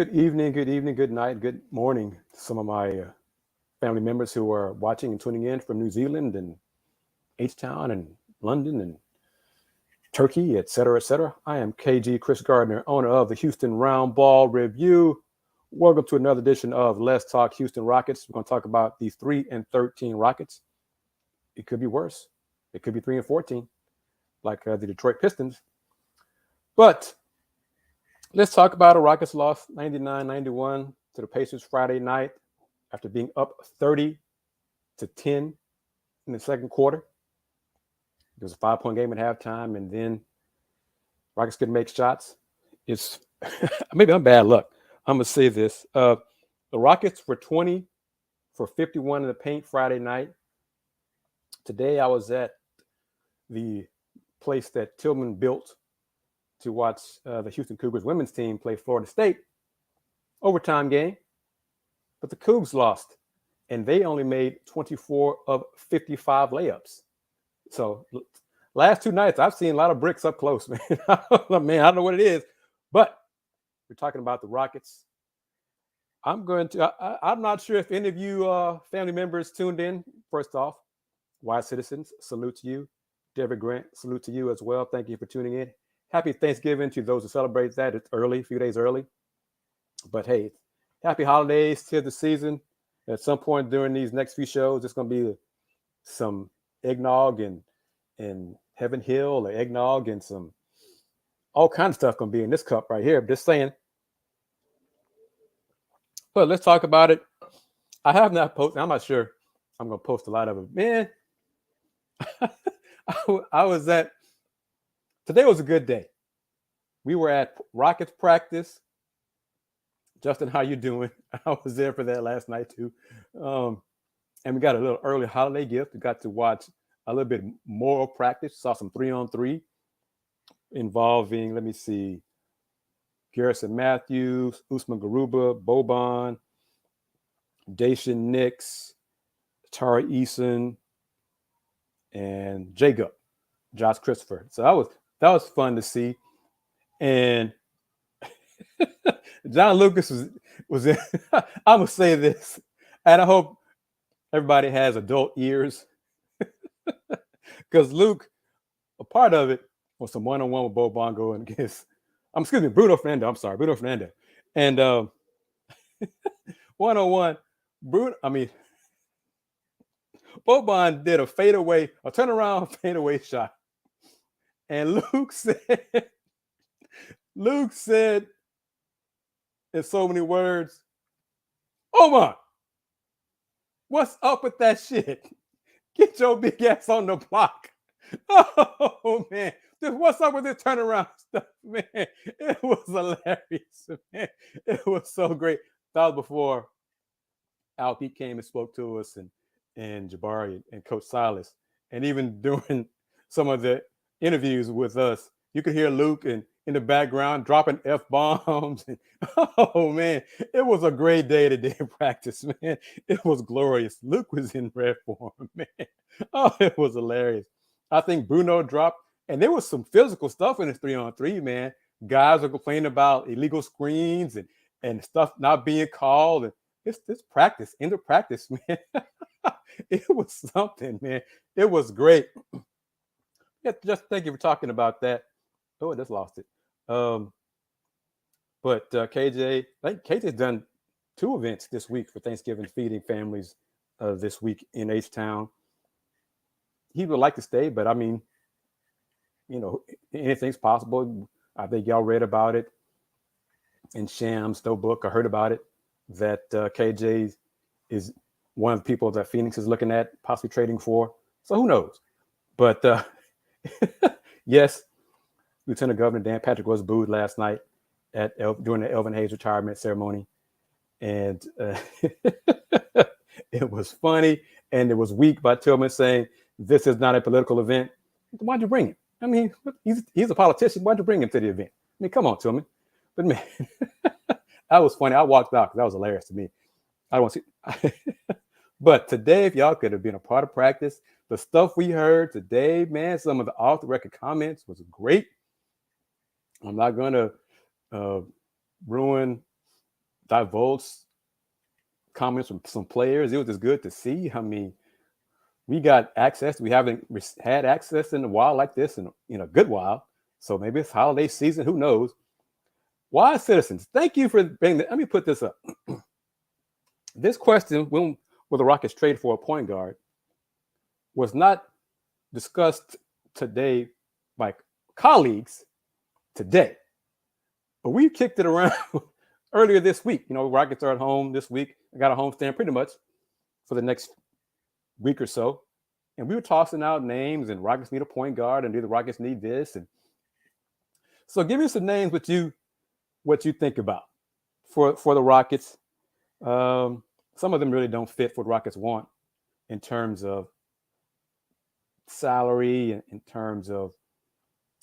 Good evening, good night, good morning to some of my family members who are watching and tuning in from New Zealand and H-Town and London and Turkey, etc., etc. I am KG Kris Gardner, owner of the Houston Roundball Review. Welcome to another edition of Let's Talk Houston Rockets. We're going to talk about the 3-13 Rockets. It could be worse. It could be 3-14, like the Detroit Pistons. But let's talk about a Rockets loss 99-91 to the Pacers Friday night after being up 30-10 in the second quarter. It was a 5-point game at halftime, and then Rockets couldn't make shots. It's maybe I'm bad luck. I'm gonna say this: the Rockets were 20 for 51 in the paint Friday night. Today, I was at the place that Tillman built to watch the Houston Cougars women's team play Florida State. Overtime game, but the Cougs lost, and they only made 24 of 55 layups. So last two nights, I've seen a lot of bricks up close, man. Man, I don't know what it is, but we're talking about the Rockets. I'm not sure if any of you family members tuned in. First off, Wise Citizens, salute to you. David Grant, salute to you as well. Thank you for tuning in. Happy Thanksgiving to those who celebrate that. It's early, a few days early. But hey, happy holidays to the season. At some point during these next few shows, it's going to be some eggnog and Heaven Hill or eggnog and some all kinds of stuff going to be in this cup right here. Just saying. But let's talk about it. I have not posted. I'm not sure I'm going to post a lot of it. Man, I was at – today was a good day. We were at Rockets practice. Justin, how you doing? I was there for that last night too. And we got a little early holiday gift. We got to watch a little bit more practice. Saw some 3-on-3 involving, let me see, Garrison Matthews, Usman Garuba, Boban, Dacian Nix, Tari Eason, and Jacob, Josh Christopher. So that was fun to see. And John Lucas was in. I'm gonna say this, and I hope everybody has adult ears, because Luke, a part of it was some one-on-one with Bo Bongo and Bruno Fernando. I'm sorry, Bruno Fernando, and one-on-one, Boban did a turnaround fadeaway shot, and Luke said in so many words, Omar, what's up with that shit? Get your big ass on the block. Oh, man. What's up with this turnaround stuff, man? It was hilarious, man. It was so great. That was before Al Pete came and spoke to us and Jabari and Coach Silas. And even during some of the interviews with us, you could hear Luke in the background dropping F-bombs. Oh, man, it was a great day today in practice, man. It was glorious. Luke was in red form, man. Oh, it was hilarious. I think Bruno dropped, and there was some physical stuff in this 3-on-3, man. Guys are complaining about illegal screens and stuff not being called. And it's practice, end of practice, man. It was something, man. It was great. Yeah, just thank you for talking about that. Oh, I just lost it. But KJ, I think KJ's done 2 events this week for Thanksgiving, feeding families this week in H-Town. He would like to stay, but I mean, anything's possible. I think y'all read about it in Sham's book. I heard about it, that KJ is one of the people that Phoenix is looking at possibly trading for. So who knows? But yes, Lieutenant Governor Dan Patrick was booed last night during the Elvin Hayes retirement ceremony. And it was funny, and it was weak by Tillman saying, this is not a political event. Why'd you bring him? I mean, he's a politician. Why'd you bring him to the event? I mean, come on, Tillman. But man, that was funny. I walked out because that was hilarious to me. I don't want to see. But today, if y'all could have been a part of practice, the stuff we heard today, man, some of the off-the-record comments was great. I'm not going to ruin divulged comments from some players. It was just good to see. I mean, we got access. We haven't had access in a while like this in a good while. So maybe it's holiday season. Who knows? Wise citizens, thank you for bringing that. Let me put this up. This question, when will the Rockets trade for a point guard, was not discussed today by colleagues today. But we kicked it around earlier this week. You know, Rockets are at home this week. I got a homestand pretty much for the next week or so. And we were tossing out names, and Rockets need a point guard, and do the Rockets need this? And so give me some names what you think about for the Rockets. Some of them really don't fit what Rockets want in terms of salary and in terms of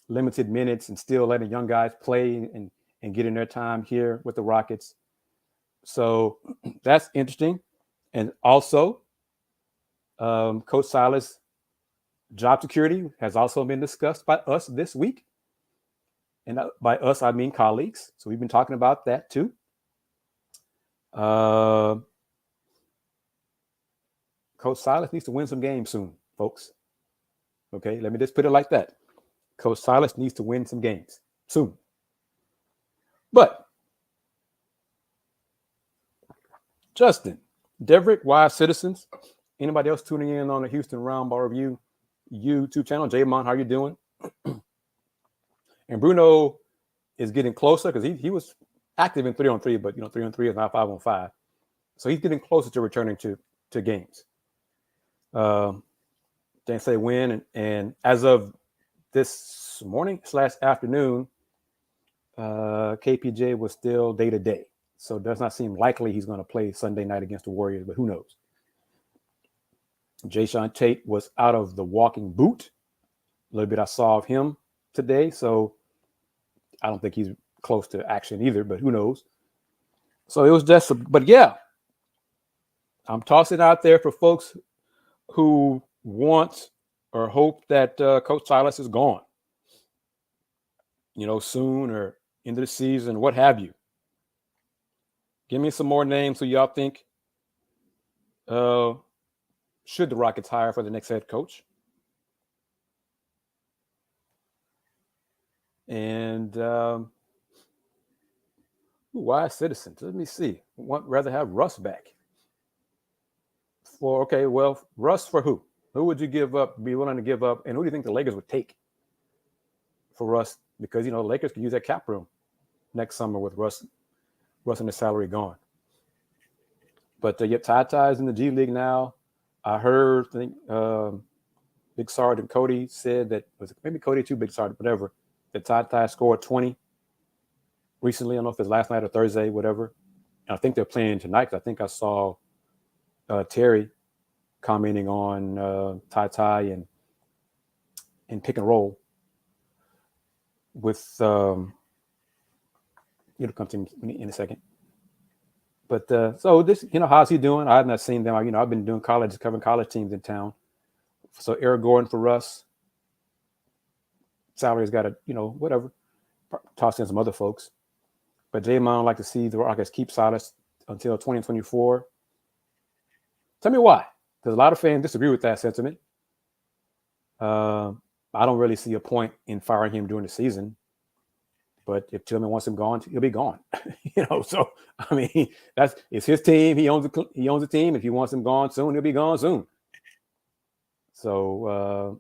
limited minutes and still letting young guys play and getting their time here with the Rockets. So that's interesting. And also, Coach Silas' job security has also been discussed by us this week. And by us, I mean colleagues. So we've been talking about that too. Coach Silas needs to win some games soon, folks. Okay, let me just put it like that. Coach Silas needs to win some games soon. But Justin, Deverick, Wise Citizens, anybody else tuning in on the Houston Roundball Review YouTube channel? Jamon, how you doing? And Bruno is getting closer because he was active in 3-on-3, but 3-on-3 is not 5-on-5. So he's getting closer to returning to games. Can't say when, and as of this morning / afternoon, KPJ was still day to day. So it does not seem likely he's going to play Sunday night against the Warriors, but who knows? Jayshawn Tate was out of the walking boot. A little bit I saw of him today, so I don't think he's close to action either, but who knows? So it was just, but yeah, I'm tossing out there for folks who want or hope that Coach Silas is gone, soon or into the season, what have you. Give me some more names who y'all think should the Rockets hire for the next head coach. And Wise Citizens, let me see. Rather have Russ back. Russ for who? Who would you be willing to give up? And who do you think the Lakers would take for Russ? Because, the Lakers could use that cap room next summer with Russ and the salary gone. But Ty is in the G League now. I heard, Big Sergeant Cody said that, was it maybe Cody too, Big Sergeant, whatever, that Ty scored 20 recently. I don't know if it's last night or Thursday, whatever. And I think they're playing tonight because I think I saw Terry commenting on Ty and pick and roll with it'll come to me in a second. But so this, how's he doing? I have not seen them. I've been doing covering college teams in town. So Eric Gordon for Russ. Salary's got to, whatever. Toss in some other folks. But Jamon like to see the Rockets keep Silas until 2024. Tell me why. Because a lot of fans disagree with that sentiment. I don't really see a point in firing him during the season. But if Tillman wants him gone, he'll be gone. So I mean, it's his team. He owns the team. If he wants him gone soon, he'll be gone soon. So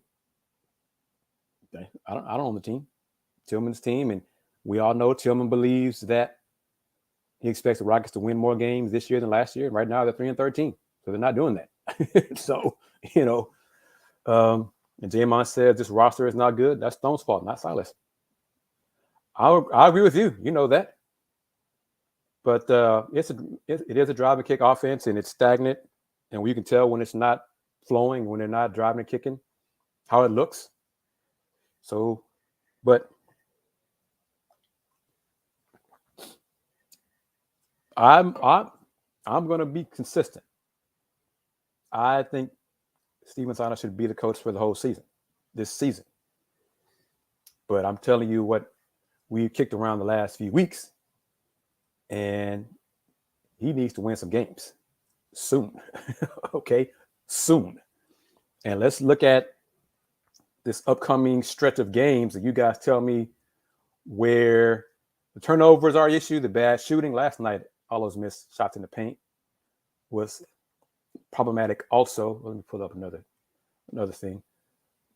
I don't own the team. Tillman's team, and we all know Tillman believes that he expects the Rockets to win more games this year than last year. Right now, they're 3-13, so they're not doing that. So and Jamon says this roster is not good. That's Stone's fault, not Silas. I agree with you. You know that. But it is a drive and kick offense, and it's stagnant. And we can tell when it's not flowing, when they're not driving and kicking, how it looks. So, but I'm going to be consistent. I think Steven Silas should be the coach for the whole season, this season. But I'm telling you what we kicked around the last few weeks, and he needs to win some games soon. Okay, soon. And let's look at this upcoming stretch of games, and you guys tell me where the turnovers are issue, the bad shooting. Last night, all those missed shots in the paint was problematic also. Let me pull up another thing.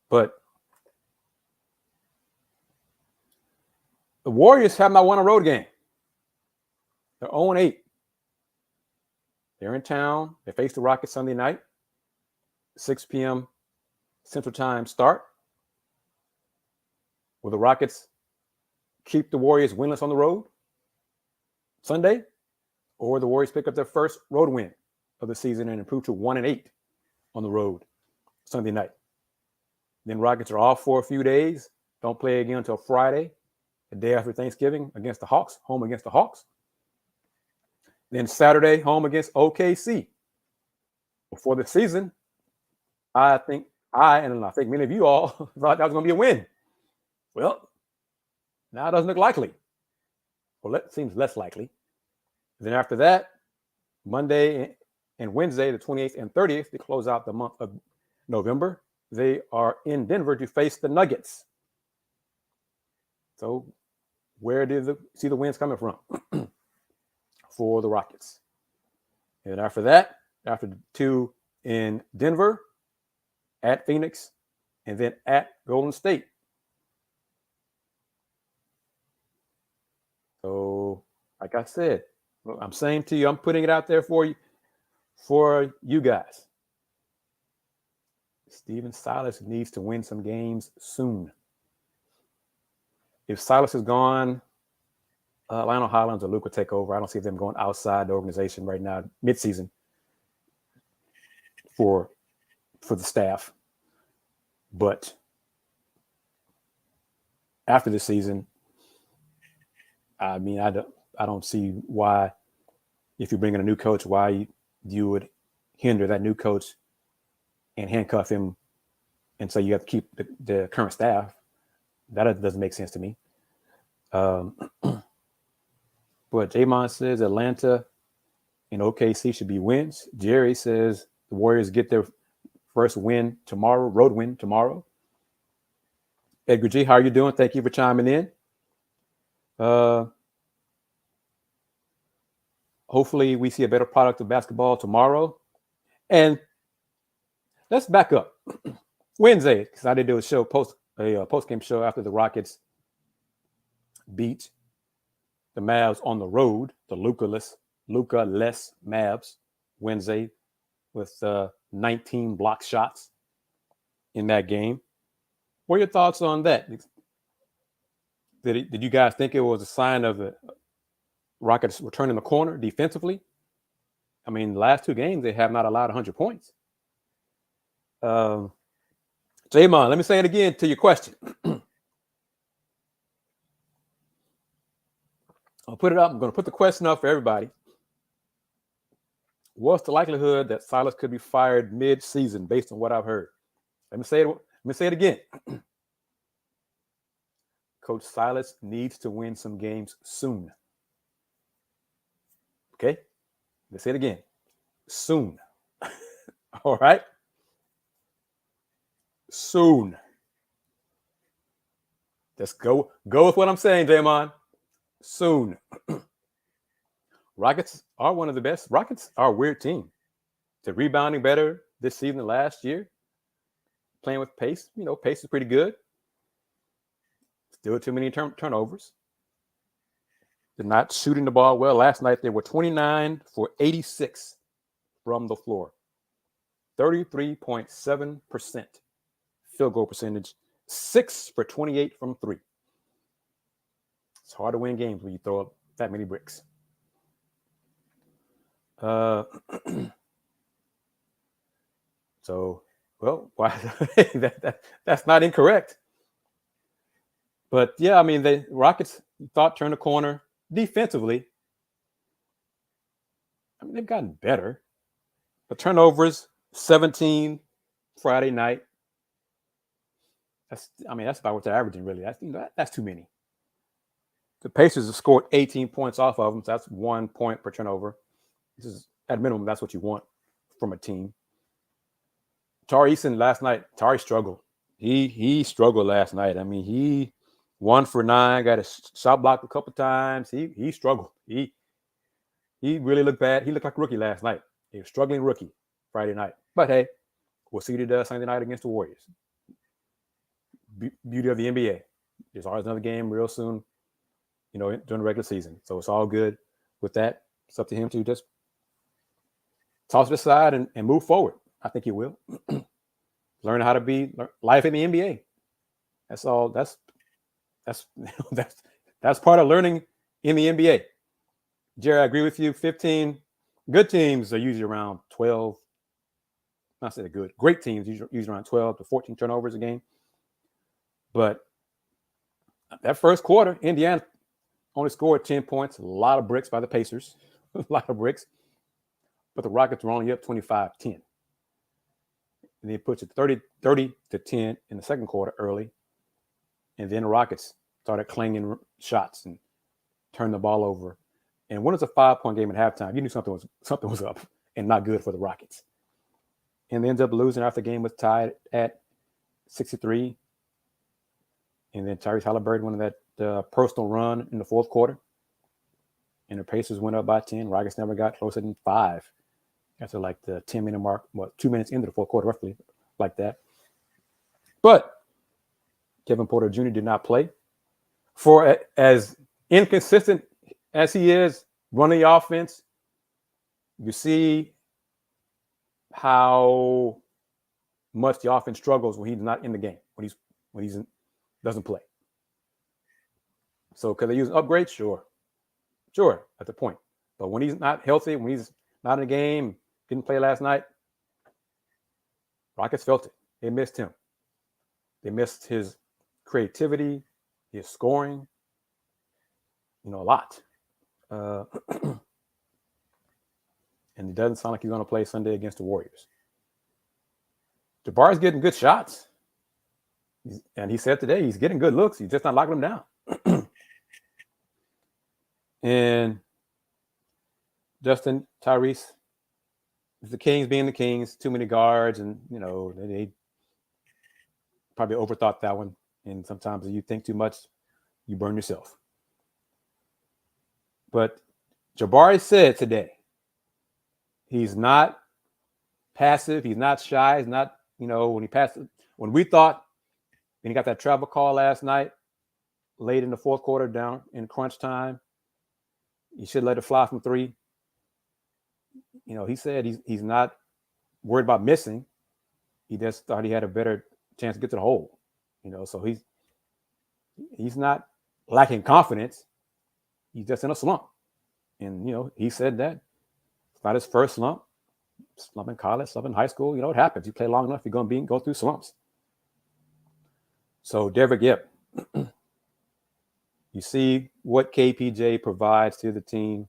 But the Warriors have not won a road game. They're 0-8. They're in town. They face the Rockets Sunday night, 6 p.m. Central Time start. Will the Rockets keep the Warriors winless on the road Sunday? Or the Warriors pick up their first road win of the season and improve to 1-8 on the road Sunday night? Then Rockets are off for a few days. Don't play again until Friday, the day after Thanksgiving, against the Hawks, home against the Hawks. Then Saturday, home against OKC. Before the season, I think many of you all thought that was going to be a win. Well, now it doesn't look likely. Well, it seems less likely. Then after that, Monday and Wednesday, the 28th and 30th, to close out the month of November, they are in Denver to face the Nuggets. So where do you see the wins coming from for the Rockets? And after that, after the 2 in Denver, at Phoenix, and then at Golden State. So, like I said, I'm saying to you, I'm putting it out there for you guys. Stephen Silas needs to win some games soon. If Silas is gone, Lionel Hollins or Luka take over. I don't see them going outside the organization right now, midseason, for the staff. But after the season, I mean, I don't see why, if you bring in a new coach, why you would hinder that new coach and handcuff him and say you have to keep the current staff. That doesn't make sense to me. But Jamon says Atlanta and OKC should be wins. Jerry says the Warriors get their first win tomorrow, road win tomorrow. Edgar G, how are you doing? Thank you for chiming in. Hopefully we see a better product of basketball tomorrow. And let's back up. Wednesday, because I did do a post-game show after the Rockets beat the Mavs on the road, the Luka-less Mavs Wednesday with 19 block shots in that game. What are your thoughts on that? Did you guys think it was a sign of the Rockets returning the corner defensively? I mean, the last 2 games, they have not allowed 100 points. Jamon, let me say it again to your question. I'll put it up. I'm going to put the question up for everybody. What's the likelihood that Silas could be fired mid-season based on what I've heard? Let me say it again. Coach Silas needs to win some games soon. Okay? Let's say it again. Soon. All right? Soon. Just go with what I'm saying, Jamon. Soon. Rockets are one of the best. Rockets are a weird team. They're rebounding better this season than last year. Playing with pace. Pace is pretty good. Still too many turnovers. They're not shooting the ball well. Last night, they were 29 for 86 from the floor. 33.7% field goal percentage. 6 for 28 from 3. It's hard to win games when you throw up that many bricks. So, well, why? That's not incorrect. But yeah, I mean, the Rockets thought turned the corner defensively. I mean, they've gotten better. But turnovers, 17 Friday night. That's about what they're averaging, really. That's too many. The Pacers have scored 18 points off of them, so that's 1 point per turnover. This is at minimum, that's what you want from a team. Tari Eason last night, Tari struggled. He struggled last night. I mean, he 1 for 9, got a shot blocked a couple times. He struggled. He really looked bad. He looked like a rookie last night. He was a struggling rookie Friday night. But hey, we'll see what he does Sunday night against the Warriors. Beauty of the NBA. There's always another game real soon, during the regular season. So it's all good with that. It's up to him to just toss it aside and move forward. I think he will. Learn how to be life in the NBA. That's all. That's part of learning in the NBA. Jerry, I agree with you. 15 good teams are usually around 12. Not say good. Great teams usually around 12 to 14 turnovers a game. But that first quarter, Indiana only scored 10 points. A lot of bricks by the Pacers. A lot of bricks. But the Rockets were only up 25-10. And they put it 30-10 in the second quarter early. And then the Rockets started clanging shots and turned the ball over. And when it's a 5-point game at halftime, you knew something was up and not good for the Rockets. And they ended up losing after the game was tied at 63. And then Tyrese Halliburton went on that personal run in the fourth quarter. And the Pacers went up by 10. Rockets never got closer than 5 after like the 10-minute mark, 2 minutes into the fourth quarter, roughly like that. But Kevin Porter Jr. did not play. For as inconsistent as he is running the offense, you see how much the offense struggles when he's not in the game, when he's doesn't play. So could they use an upgrade? Sure, at the point. But when he's not healthy, when he's not in the game, didn't play last night, Rockets felt it. They missed him. They missed his creativity, his scoring, a lot. And it doesn't sound like he's going to play Sunday against the Warriors. Jabari's getting good shots. And he said today he's getting good looks. He's just not locking them down. And Justin, Tyrese, the Kings being the Kings, too many guards, and they probably overthought that one. And sometimes if you think too much, you burn yourself. But Jabari said today he's not passive, he's not shy, he's not, when we thought when he got that travel call last night, late in the fourth quarter down in crunch time, he should let it fly from 3. He said he's not worried about missing. He just thought he had a better chance to get to the hole. So he's not lacking confidence. He's just in a slump. And, he said that. It's not his first slump. Slump in college, slump in high school. It happens. You play long enough, you're going to go through slumps. So, Derek, you see what KPJ provides to the team.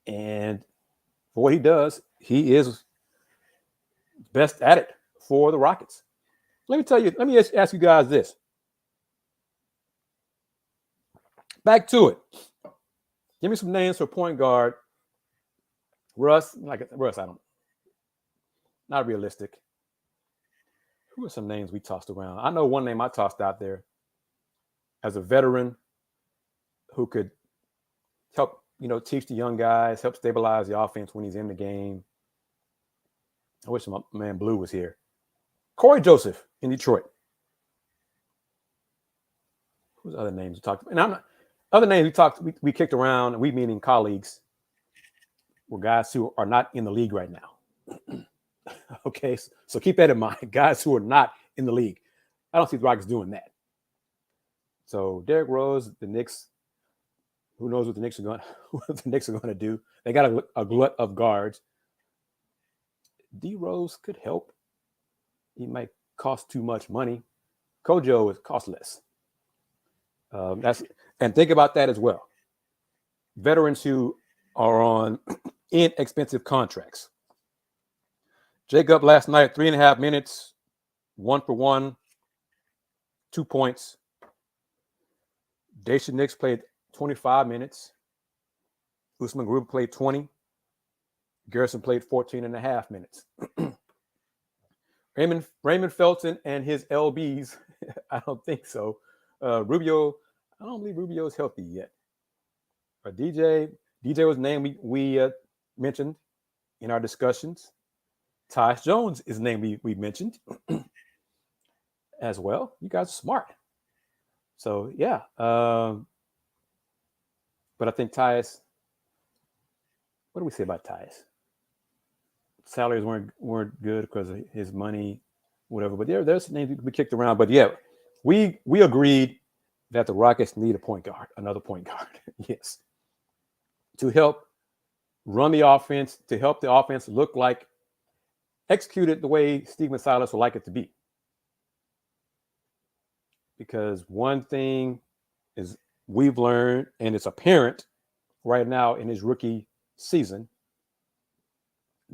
And for what he does, he is best at it for the Rockets. Let me ask you guys this. Back to it. Give me some names for point guard. Russ, not realistic. Who are some names we tossed around? I know one name I tossed out there as a veteran who could help, teach the young guys, help stabilize the offense when he's in the game. I wish my man Blue was here. Corey Joseph in Detroit. Who's other names we talked about? And other names we kicked around, we meaning colleagues, were guys who are not in the league right now. Okay, so keep that in mind. Guys who are not in the league. I don't see the Rockets doing that. So Derrick Rose, the Knicks, who knows what the Knicks are going to do? They got a glut of guards. D Rose could help. He might cost too much money. Kojo is costless. And think about that as well. Veterans who are on inexpensive contracts. Jacob last night, 3.5 minutes, 1 for 1, 2 points. Daisha Nix played 25 minutes. Usman Gruber played 20. Garrison played 14 and a half minutes. Raymond Felton and his LBs, I don't think so. Rubio, I don't believe Rubio is healthy yet. But DJ was named we mentioned in our discussions. Tyus Jones is the name we mentioned as well. You guys are smart. So, yeah. But I think Tyus, what do we say about Tyus? Salaries weren't good because of his money, whatever. But there's names we kicked around. But, yeah, we agreed that the Rockets need a point guard, another point guard. Yes. To help run the offense, to help the offense look like executed the way Stephen Silas would like it to be. Because one thing is we've learned, and it's apparent right now in his rookie season,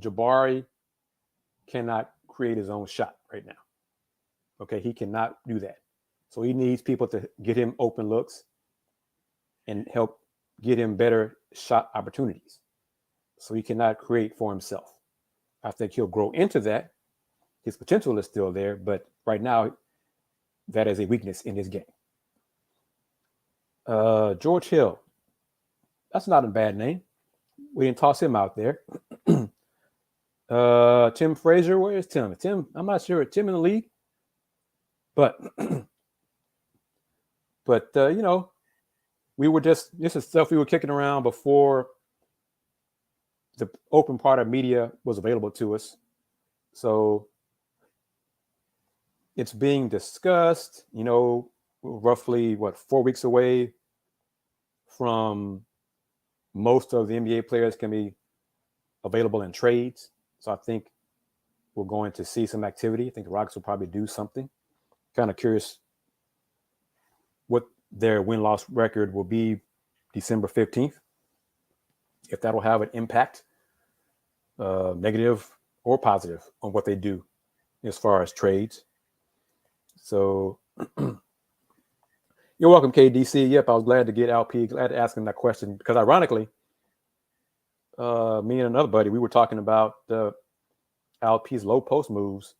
Jabari cannot create his own shot right now. Okay, he cannot do that. So he needs people to get him open looks and help get him better shot opportunities. So he cannot create for himself. I think he'll grow into that. His potential is still there, but right now, that is a weakness in his game. George Hill. That's not a bad name. We didn't toss him out there. Tim Frazier, where is Tim? Tim, I'm not sure. Tim in the league, but you know, this is stuff we were kicking around before the open part of media was available to us. So it's being discussed, you know, roughly 4 weeks away from most of the NBA players can be available in trades. So I think we're going to see some activity. I think the Rockets will probably do something. Kind of curious what their win-loss record will be December 15th. If that'll have an impact, negative or positive, on what they do as far as trades. So you're welcome, KDC. Yep, I was glad to get LP, glad to ask him that question, because ironically, me and another buddy, we were talking about LP's low post moves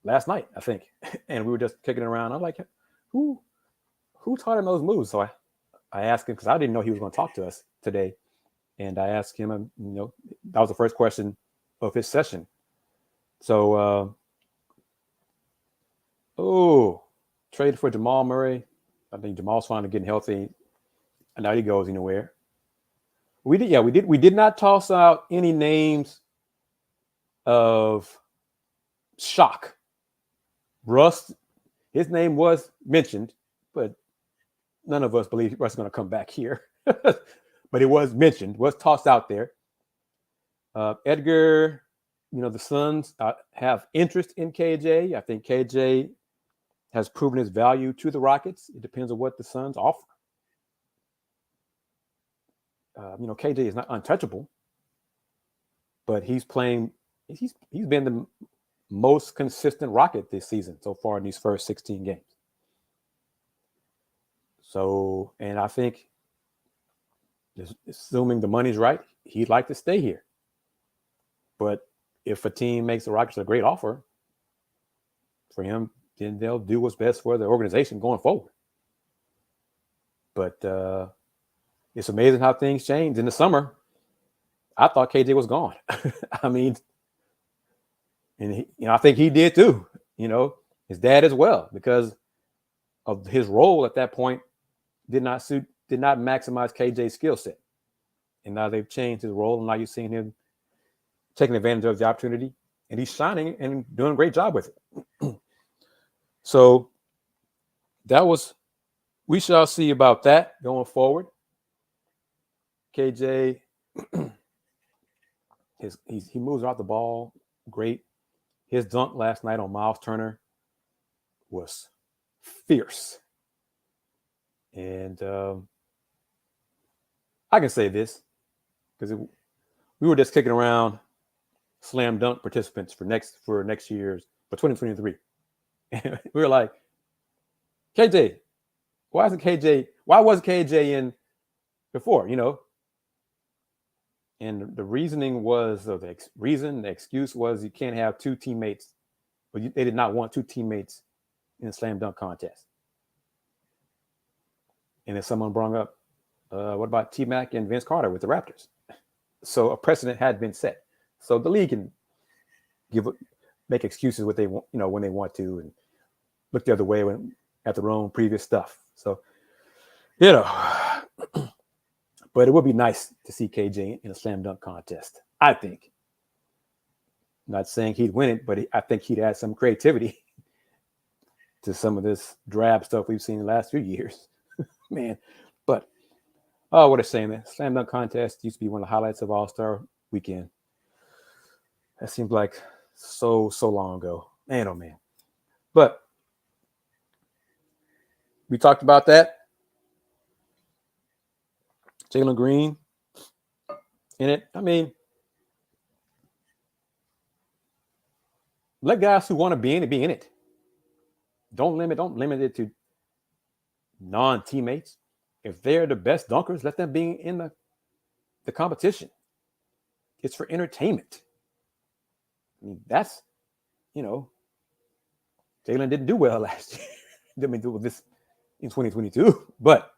last night, I think, and we were just kicking it around. I'm like, who taught him those moves? So I asked him, because I didn't know he was going to talk to us today, and I asked him, you know, that was the first question of his session. So, traded for Jamal Murray. I think Jamal's finally getting healthy, and now he goes anywhere. We did not toss out any names of shock. Russ, his name was mentioned, but none of us believe Russ is going to come back here. But it was mentioned, was tossed out there. Edgar, you know, the Suns have interest in KJ. I think KJ has proven his value to the Rockets. It depends on what the Suns offer. You know, KJ is not untouchable, but he's been the most consistent Rocket this season so far in these first 16 games. So, and I think, assuming the money's right, he'd like to stay here. But if a team makes the Rockets a great offer for him, then they'll do what's best for the organization going forward. But it's amazing how things change. In the summer, I thought KJ was gone. I mean, and I think he did too. You know, his dad as well, because of his role at that point did not maximize KJ's skill set. And now they've changed his role, and now you're seeing him taking advantage of the opportunity, and he's shining and doing a great job with it. So we shall see about that going forward. KJ, he moves out the ball great. His dunk last night on Miles Turner was fierce. And I can say this because we were just kicking around slam dunk participants for next year's, for 2023. And we were like, KJ, why wasn't KJ in before, you know? And the reasoning was, or the excuse was, you can't have two teammates. But they did not want two teammates in a slam dunk contest. And then someone brought up, what about T-Mac and Vince Carter with the Raptors? So a precedent had been set. So the league can make excuses what they want, when they want to, and look the other way at their own previous stuff. So, but it would be nice to see KJ in a slam dunk contest, I think. Not saying he'd win it, but I think he'd add some creativity to some of this drab stuff we've seen in the last few years. Man, but what a shame, man. Slam dunk contest used to be one of the highlights of All-Star Weekend. That seems like so long ago. Man, oh man. But we talked about that. Jalen Green in it. I mean, let guys who want to be in it. Don't limit it to non-teammates. If they're the best dunkers, let them be in the competition. It's for entertainment. I mean, that's, Jalen didn't do well last year. Didn't do this in 2022, but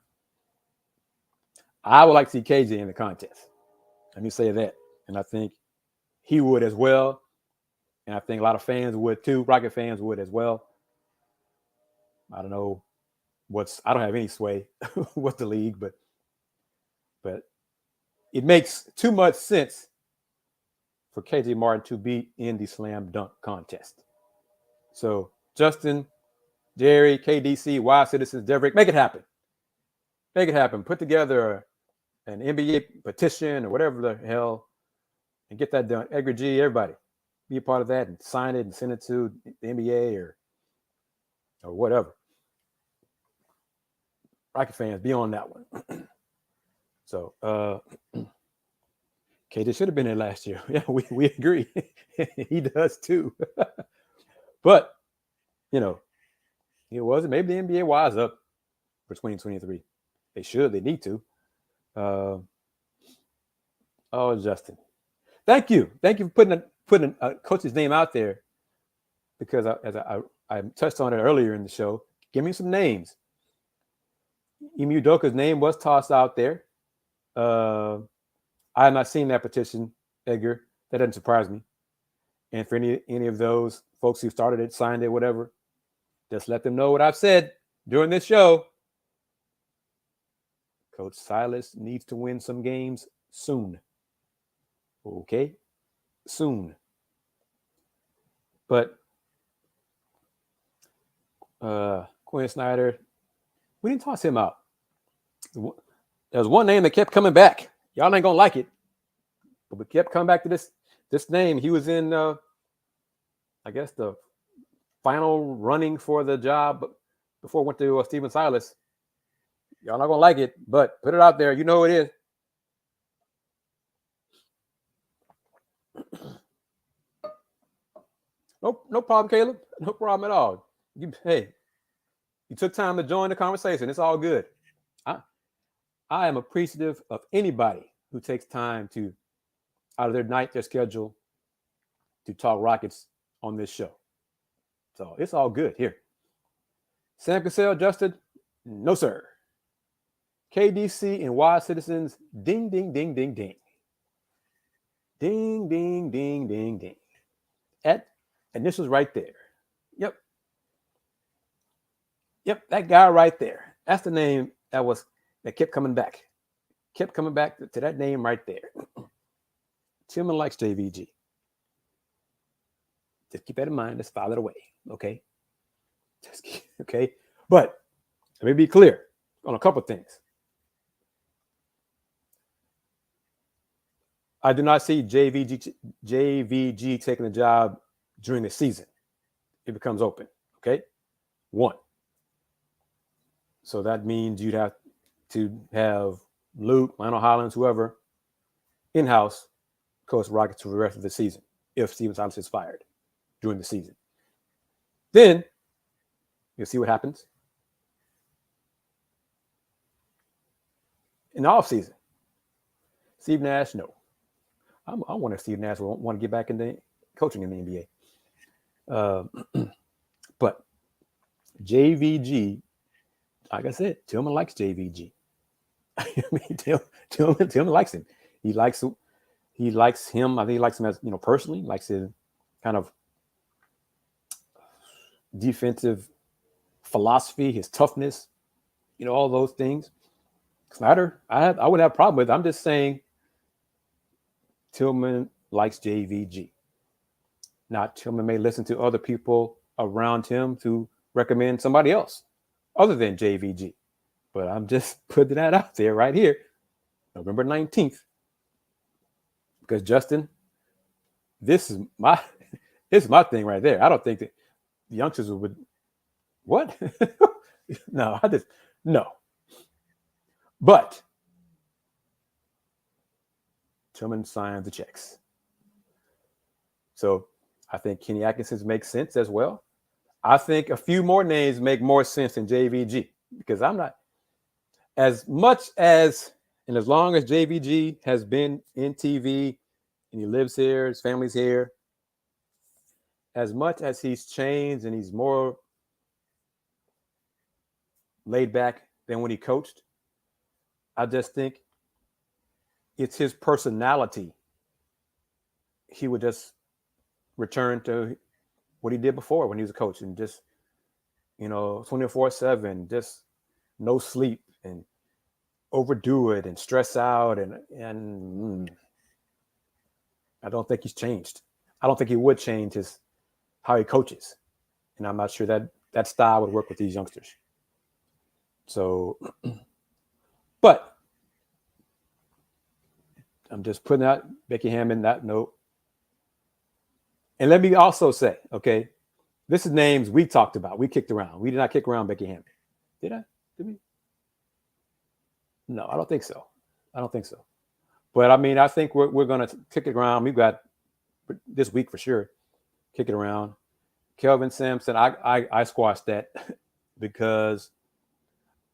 I would like to see KJ in the contest. Let me say that. And I think he would as well. And I think a lot of fans would too. Rocket fans would as well. I don't know I don't have any sway with the league, but it makes too much sense for KJ Martin to be in the slam dunk contest. So Justin, Jerry, KDC, Y Citizens, Deverick, make it happen. Make it happen. Put together an NBA petition or whatever the hell and get that done. Edgar G, everybody, be a part of that and sign it and send it to the NBA or whatever. Rocket fans, be on that one. So KJ should have been there last year. Yeah, we agree. He does too. But, it wasn't. Maybe the NBA wise up for 2023. They should. They need to. Justin. Thank you. Thank you for putting a coach's name out there, because as I touched on it earlier in the show. Give me some names. Ime Udoka's name was tossed out there. I have not seen that petition, Edgar. That doesn't surprise me. And for any of those folks who started it, signed it, whatever, just let them know what I've said during this show. Coach Silas needs to win some games soon. Okay? Soon. But Quinn Snyder, we didn't toss him out. There was one name that kept coming back. Y'all ain't gonna like it, but we kept coming back to this name. He was in, I guess, the final running for the job before it went to Stephen Silas. Y'all not gonna like it, but put it out there. You know who it is. No problem, Caleb. No problem at all. You took time to join the conversation. It's all good. I am appreciative of anybody who takes time to, out of their schedule, to talk Rockets on this show. So it's all good here. Sam Cassell, Justin, no sir. KDC and Y Citizens, ding, ding, ding, ding, ding. Ding, ding, ding, ding, ding. At initials right there. Yep, that guy right there. That's the name that kept coming back. Kept coming back to that name right there. Tillman likes JVG. Just keep that in mind. Just file it away. Okay? Okay? But let me be clear on a couple things. I do not see JVG taking the job during the season. It becomes open. Okay? 1. So that means you'd have to have Luke, Lionel Hollins, whoever, in-house coach Rockets for the rest of the season if Stephen Silas is fired during the season. Then you'll see what happens in the offseason. Steve Nash, no. I want to see Nash want to get back into coaching in the NBA. But JVG, like I said, Tillman likes JVG. I mean, Tillman likes him. He likes him. I think he likes him as, personally, likes his kind of defensive philosophy, his toughness, all those things. Snyder, I wouldn't have a problem with it. I'm just saying Tillman likes JVG. Now, Tillman may listen to other people around him to recommend somebody else other than JVG. But I'm just putting that out there right here, November 19th. Because Justin, this is my thing right there. I don't think that the youngsters would what? No. But Tillman signed the checks. So I think Kenny Atkinson's makes sense as well. I think a few more names make more sense than JVG, because I'm not as much as, and as long as JVG has been in TV and he lives here, his family's here, as much as he's changed and he's more laid back than when he coached, I just think it's his personality. He would just return to what he did before when he was a coach, and just, 24/7, just no sleep and overdo it and stress out. And I don't think he's changed. I don't think he would change how he coaches. And I'm not sure that style would work with these youngsters. So, but I'm just putting out Becky Hammon that note. And let me also say, okay, this is names we talked about. We kicked around. We did not kick around Becky Hammon. Did I? Did we? No, I don't think so. But I mean, I think we're going to kick it around. We've got this week for sure. Kick it around. Kelvin Sampson, I squashed that because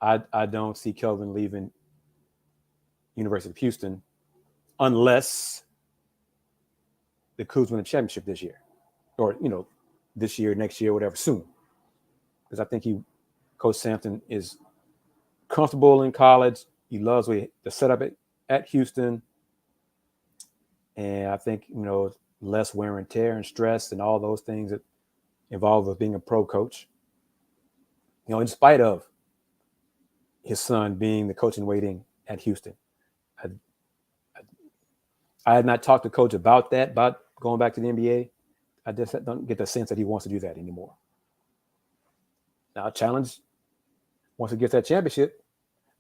I don't see Kelvin leaving University of Houston unless the Cougs win the championship this year, or this year, next year, whatever, soon. Because I think Coach Sampson is comfortable in college. He loves the setup at Houston, and I think less wear and tear and stress and all those things that involved with being a pro coach. In spite of his son being the coach in waiting at Houston. I had not talked to Coach about going back to the NBA. I just don't get the sense that he wants to do that anymore. Now, challenge, once he gets that championship,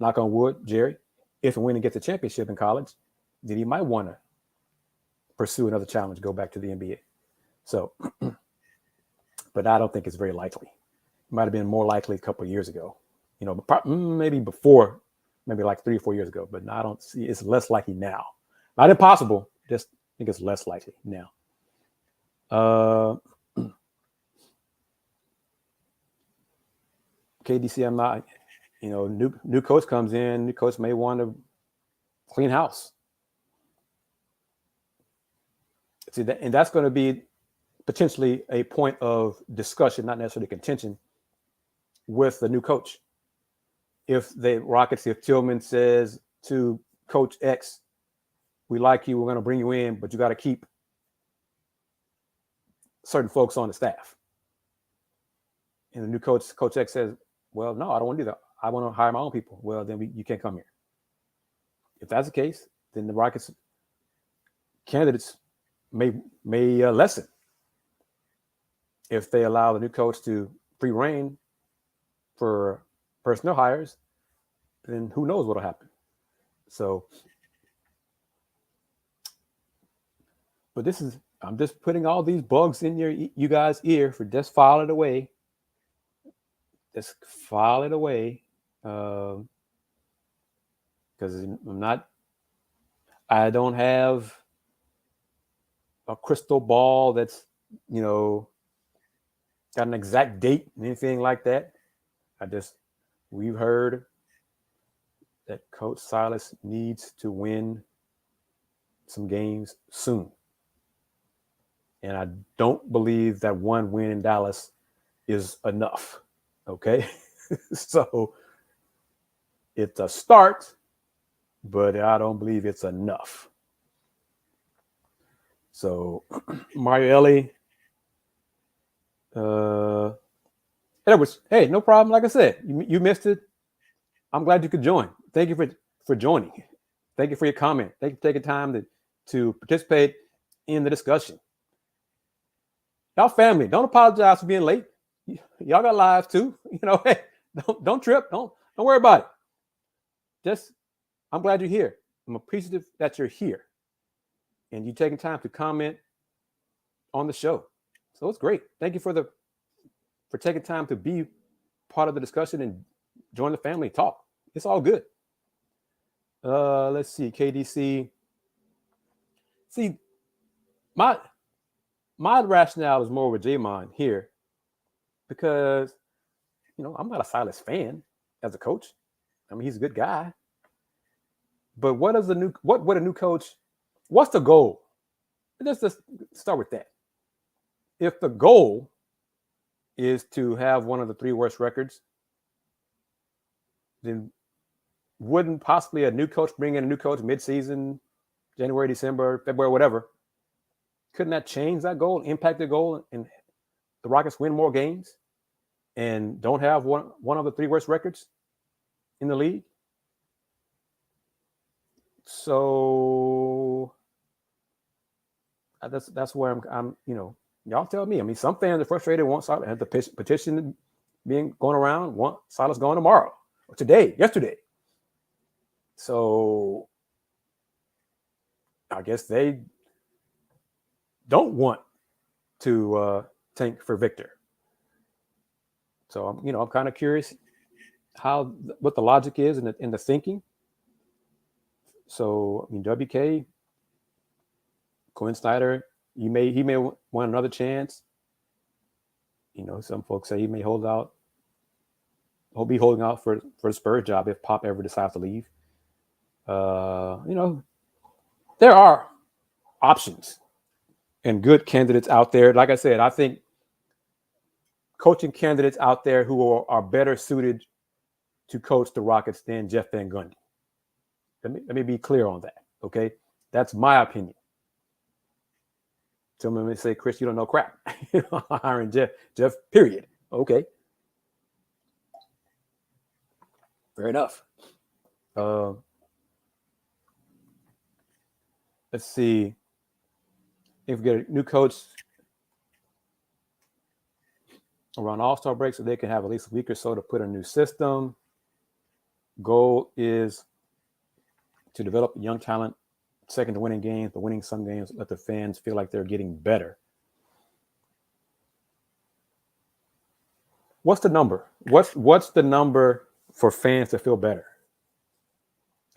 knock on wood, Jerry, if and when he gets a championship in college, then he might want to pursue another challenge, go back to the NBA. So, but I don't think it's very likely. It might have been more likely a couple of years ago, maybe before, maybe like 3 or 4 years ago, but I don't see, it's less likely now. Not impossible, just I think it's less likely now. KDC, I'm not, new coach comes in, new coach may want to clean house. See, and that's going to be potentially a point of discussion, not necessarily contention, with the new coach. If Tillman says to Coach X, we like you, we're going to bring you in, but you got to keep certain folks on the staff. And the new coach X says, well, no, I don't want to do that. I want to hire my own people. Well, then you can't come here. If that's the case, then the Rockets candidates may lessen if they allow the new coach to free reign for personnel hires. Then who knows what'll happen. So, but I'm just putting all these bugs in you guys' ear for just file it away. Just file it away. Because I don't have a crystal ball that's, got an exact date and anything like that. We've heard that Coach Silas needs to win some games soon. And I don't believe that one win in Dallas is enough. Okay. So it's a start, but I don't believe it's enough. So Mario Ellie, Edwards, hey, no problem. Like I said, you missed it. I'm glad you could join. Thank you for joining. Thank you for your comment. Thank you for taking time to participate in the discussion. Y'all family, don't apologize for being late. Y'all got lives too. Hey, don't trip. Don't worry about it. Just, I'm glad you're here. I'm appreciative that you're here. And you taking time to comment on the show. So it's great. Thank you for taking time to be part of the discussion and join the family talk. It's all good. Let's see, KDC. See, my rationale is more with Jamon here because, I'm not a Silas fan as a coach. I mean, he's a good guy. But what would a new coach, what's the goal? Let's just start with that. If the goal is to have one of the 3 worst records, then wouldn't possibly a new coach bring in a new coach mid-season, January, December, February, whatever? Couldn't that change that goal, impact the goal, and the Rockets win more games and don't have one of the 3 worst records in the league? So that's where I'm. Y'all tell me. I mean, some fans are frustrated. Want Silas, had the petition being going around. Want Silas going tomorrow or yesterday. So I guess they don't want to tank for Victor. So I'm kind of curious what the logic is in the thinking. So I mean, WK, Quinn Snyder, he may want another chance. Some folks say he may hold out. He'll be holding out for the Spurs job if Pop ever decides to leave. There are options and good candidates out there. Like I said, I think coaching candidates out there who are better suited to coach the Rockets than Jeff Van Gundy. Let me be clear on that. Okay, that's my opinion. Someone may say, Kris, you don't know crap. Hiring Jeff, period. Okay. Fair enough. Let's see. If we get a new coach around All-Star break so they can have at least a week or so to put a new system. Goal is to develop young talent, second to winning games, but winning some games, let the fans feel like they're getting better. What's the number? What's the number for fans to feel better?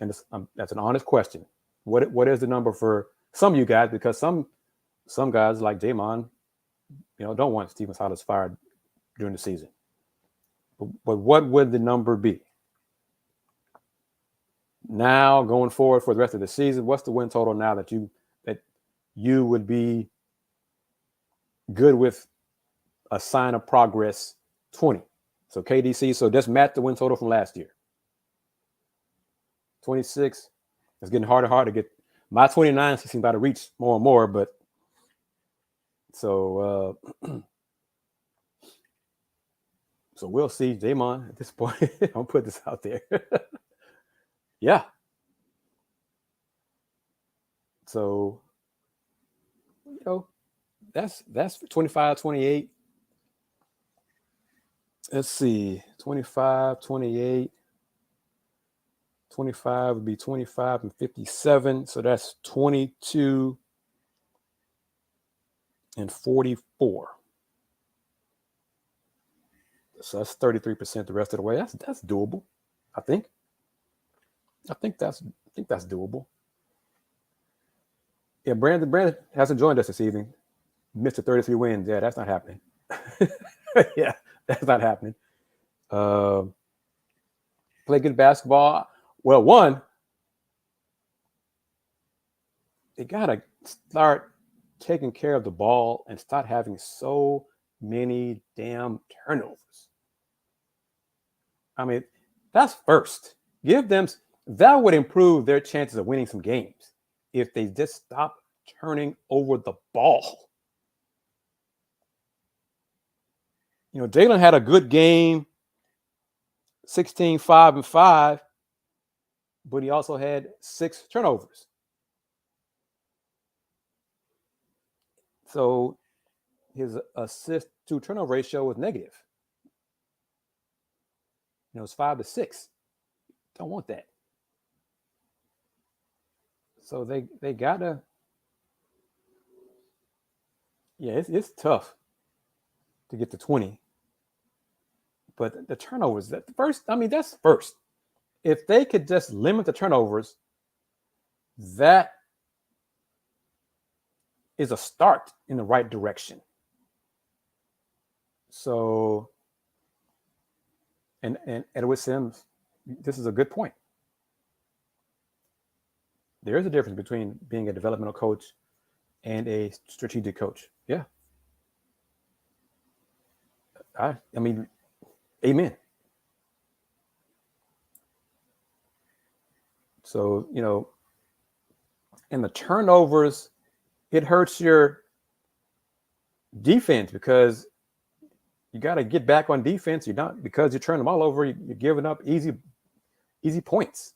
And that's an honest question. What is the number for some of you guys? Because some guys like Jamon, don't want Stephen Silas fired during the season. But what would the number be? Now going forward for the rest of the season, what's the win total now that you would be good with a sign of progress 20? So KDC, so just match the win total from last year. 26. It's getting harder and harder to get. My 29 seems about to reach more and more, but so so we'll see. Jamon, at this point, I'll put this out there. Yeah. So, that's 25, 28. Let's see, 25, 28. 25 would be 25 and 57. So that's 22 and 44. So that's 33% the rest of the way. That's doable, I think. I think that's doable. Yeah, Brandon hasn't joined us this evening. Mr. 33 wins. Yeah, that's not happening. Yeah, that's not happening. Play good basketball. Well, one, they gotta start taking care of the ball and start having so many damn turnovers. I mean, that's first. Give them that would improve their chances of winning some games if they just stop turning over the ball. You know, Jalen had a good game, 16, 5, and 5, but he also had 6 turnovers. So his assist to turnover ratio was negative. You know, it's 5 to 6. Don't want that. So they gotta, yeah, it's tough to get to 20. But the turnovers, that first, I mean, that's first. If they could just limit the turnovers, that is a start in the right direction. So, and Edward Sims, this is a good point. There is a difference between being a developmental coach and a strategic coach. Yeah. I mean, amen. So, you know, and the turnovers, it hurts your defense because you got to get back on defense. You're not, because you turn them all over, you're giving up easy points.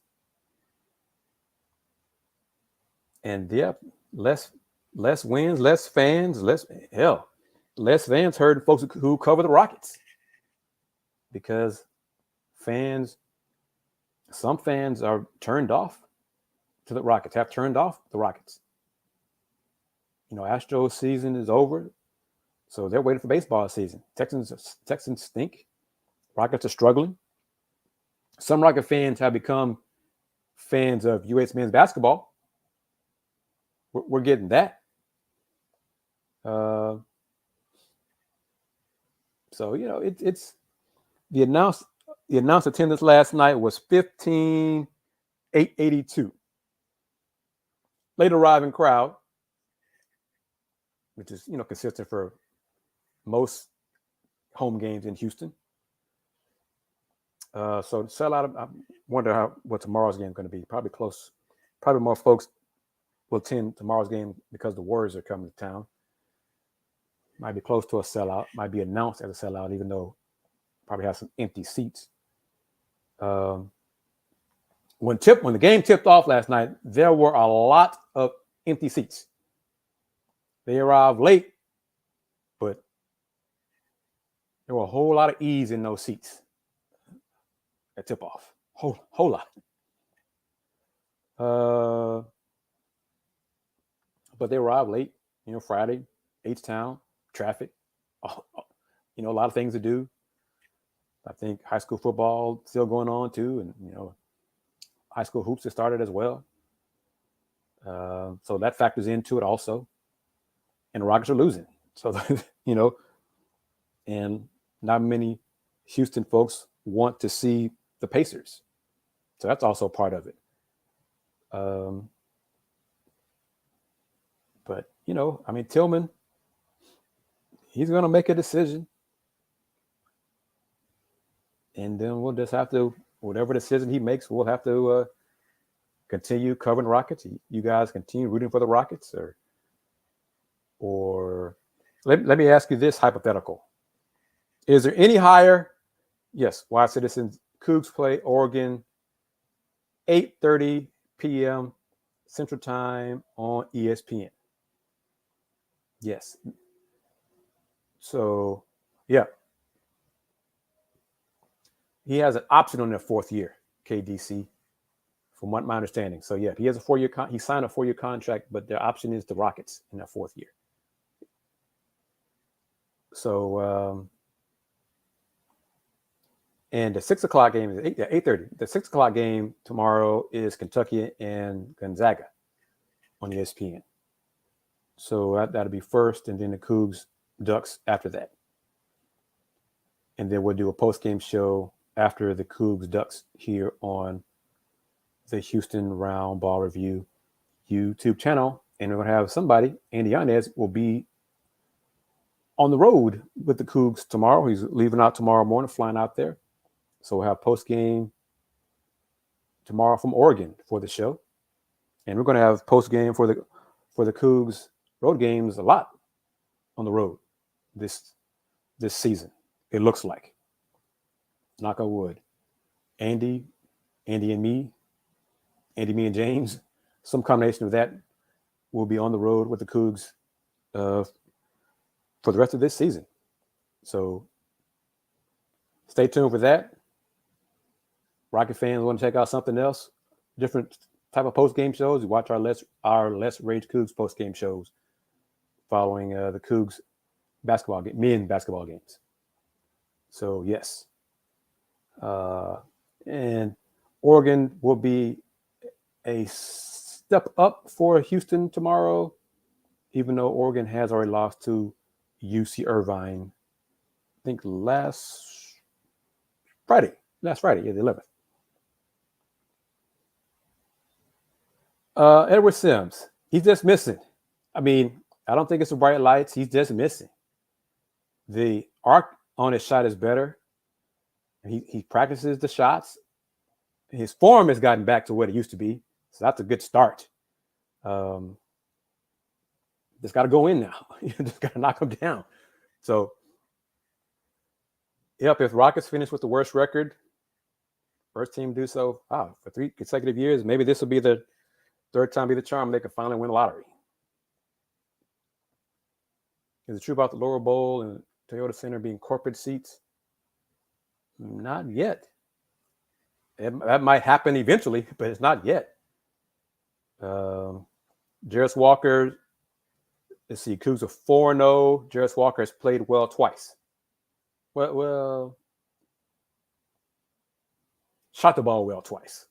And yeah, less wins, less fans, less fans hurt folks who cover the Rockets, because some fans are turned off to the Rockets, have turned off the Rockets. You know, Astros season is over, so they're waiting for baseball season. Texans stink. Rockets are struggling. Some Rocket fans have become fans of U.S. men's basketball. We're getting that. So, you know, it's the announced attendance last night was 15,882. Late arriving crowd, which is, you know, consistent for most home games in Houston. So sell out. I wonder what tomorrow's game is going to be. Probably close. Probably more folks will attend tomorrow's game because the Warriors are coming to town. Might be close to a sellout. Might be announced as a sellout, even though probably have some empty seats. When the game tipped off last night, there were a lot of empty seats. They arrived late, but there were a whole lot of ease in those seats at tip off. Whole lot. But they arrived late, you know, Friday, H-Town, traffic, you know, a lot of things to do. I think high school football still going on too, and, you know, high school hoops have started as well. So that factors into it also. And the Rockets are losing. So, you know, and not many Houston folks want to see the Pacers. So that's also part of it. But, you know, I mean, Tillman, he's going to make a decision. And then we'll just have to, whatever decision he makes, we'll have to continue covering the Rockets. You guys continue rooting for the Rockets, or let me ask you this hypothetical. Is there any higher? Yes, Wise Citizens, Cougs play Oregon, 8:30 p.m. Central Time on ESPN. Yes. So, yeah. He has an option on their 4th year, KDC, from what my understanding. So, yeah, he has a 4-year he signed a 4-year contract, but their option is the Rockets in their 4th year. So, and the 6 o'clock game is 8:30. The 6 o'clock game tomorrow is Kentucky and Gonzaga on ESPN. So that'll be first, and then the Cougs Ducks after that. And then we'll do a post-game show after the Cougs Ducks here on the Houston Roundball Review YouTube channel. And we're going to have somebody, Andy Yanez, will be on the road with the Cougs tomorrow. He's leaving out tomorrow morning, flying out there. So we'll have post game tomorrow from Oregon for the show, and we're going to have post game for the Cougs road games a lot on the road this season. It looks like, knock on wood. Andy and me, me and James, some combination of that will be on the road with the Cougs for the rest of this season. So stay tuned for that. Rocket fans want to check out something else, different type of post-game shows, you watch our Let's Rage Cougs post-game shows following the Cougs men basketball games. So yes. And Oregon will be a step up for Houston tomorrow, even though Oregon has already lost to UC Irvine, I think last Friday, the 11th. Edward Sims, he's just missing. I mean, I don't think it's the bright lights. He's just missing. The arc on his shot is better. He practices the shots. His form has gotten back to what it used to be. So that's a good start. Just got to go in now. You just got to knock him down. So, yep, if Rockets finish with the worst record, first team do so, for 3 consecutive years, maybe this will be the third time be the charm. They can finally win the lottery. Is it true about the Laurel Bowl and Toyota Center being corporate seats? Not yet. That might happen eventually, but it's not yet. Jarris Walker, let's see, Cougs are 4-0. Jarris Walker has played well twice. Well, shot the ball well twice.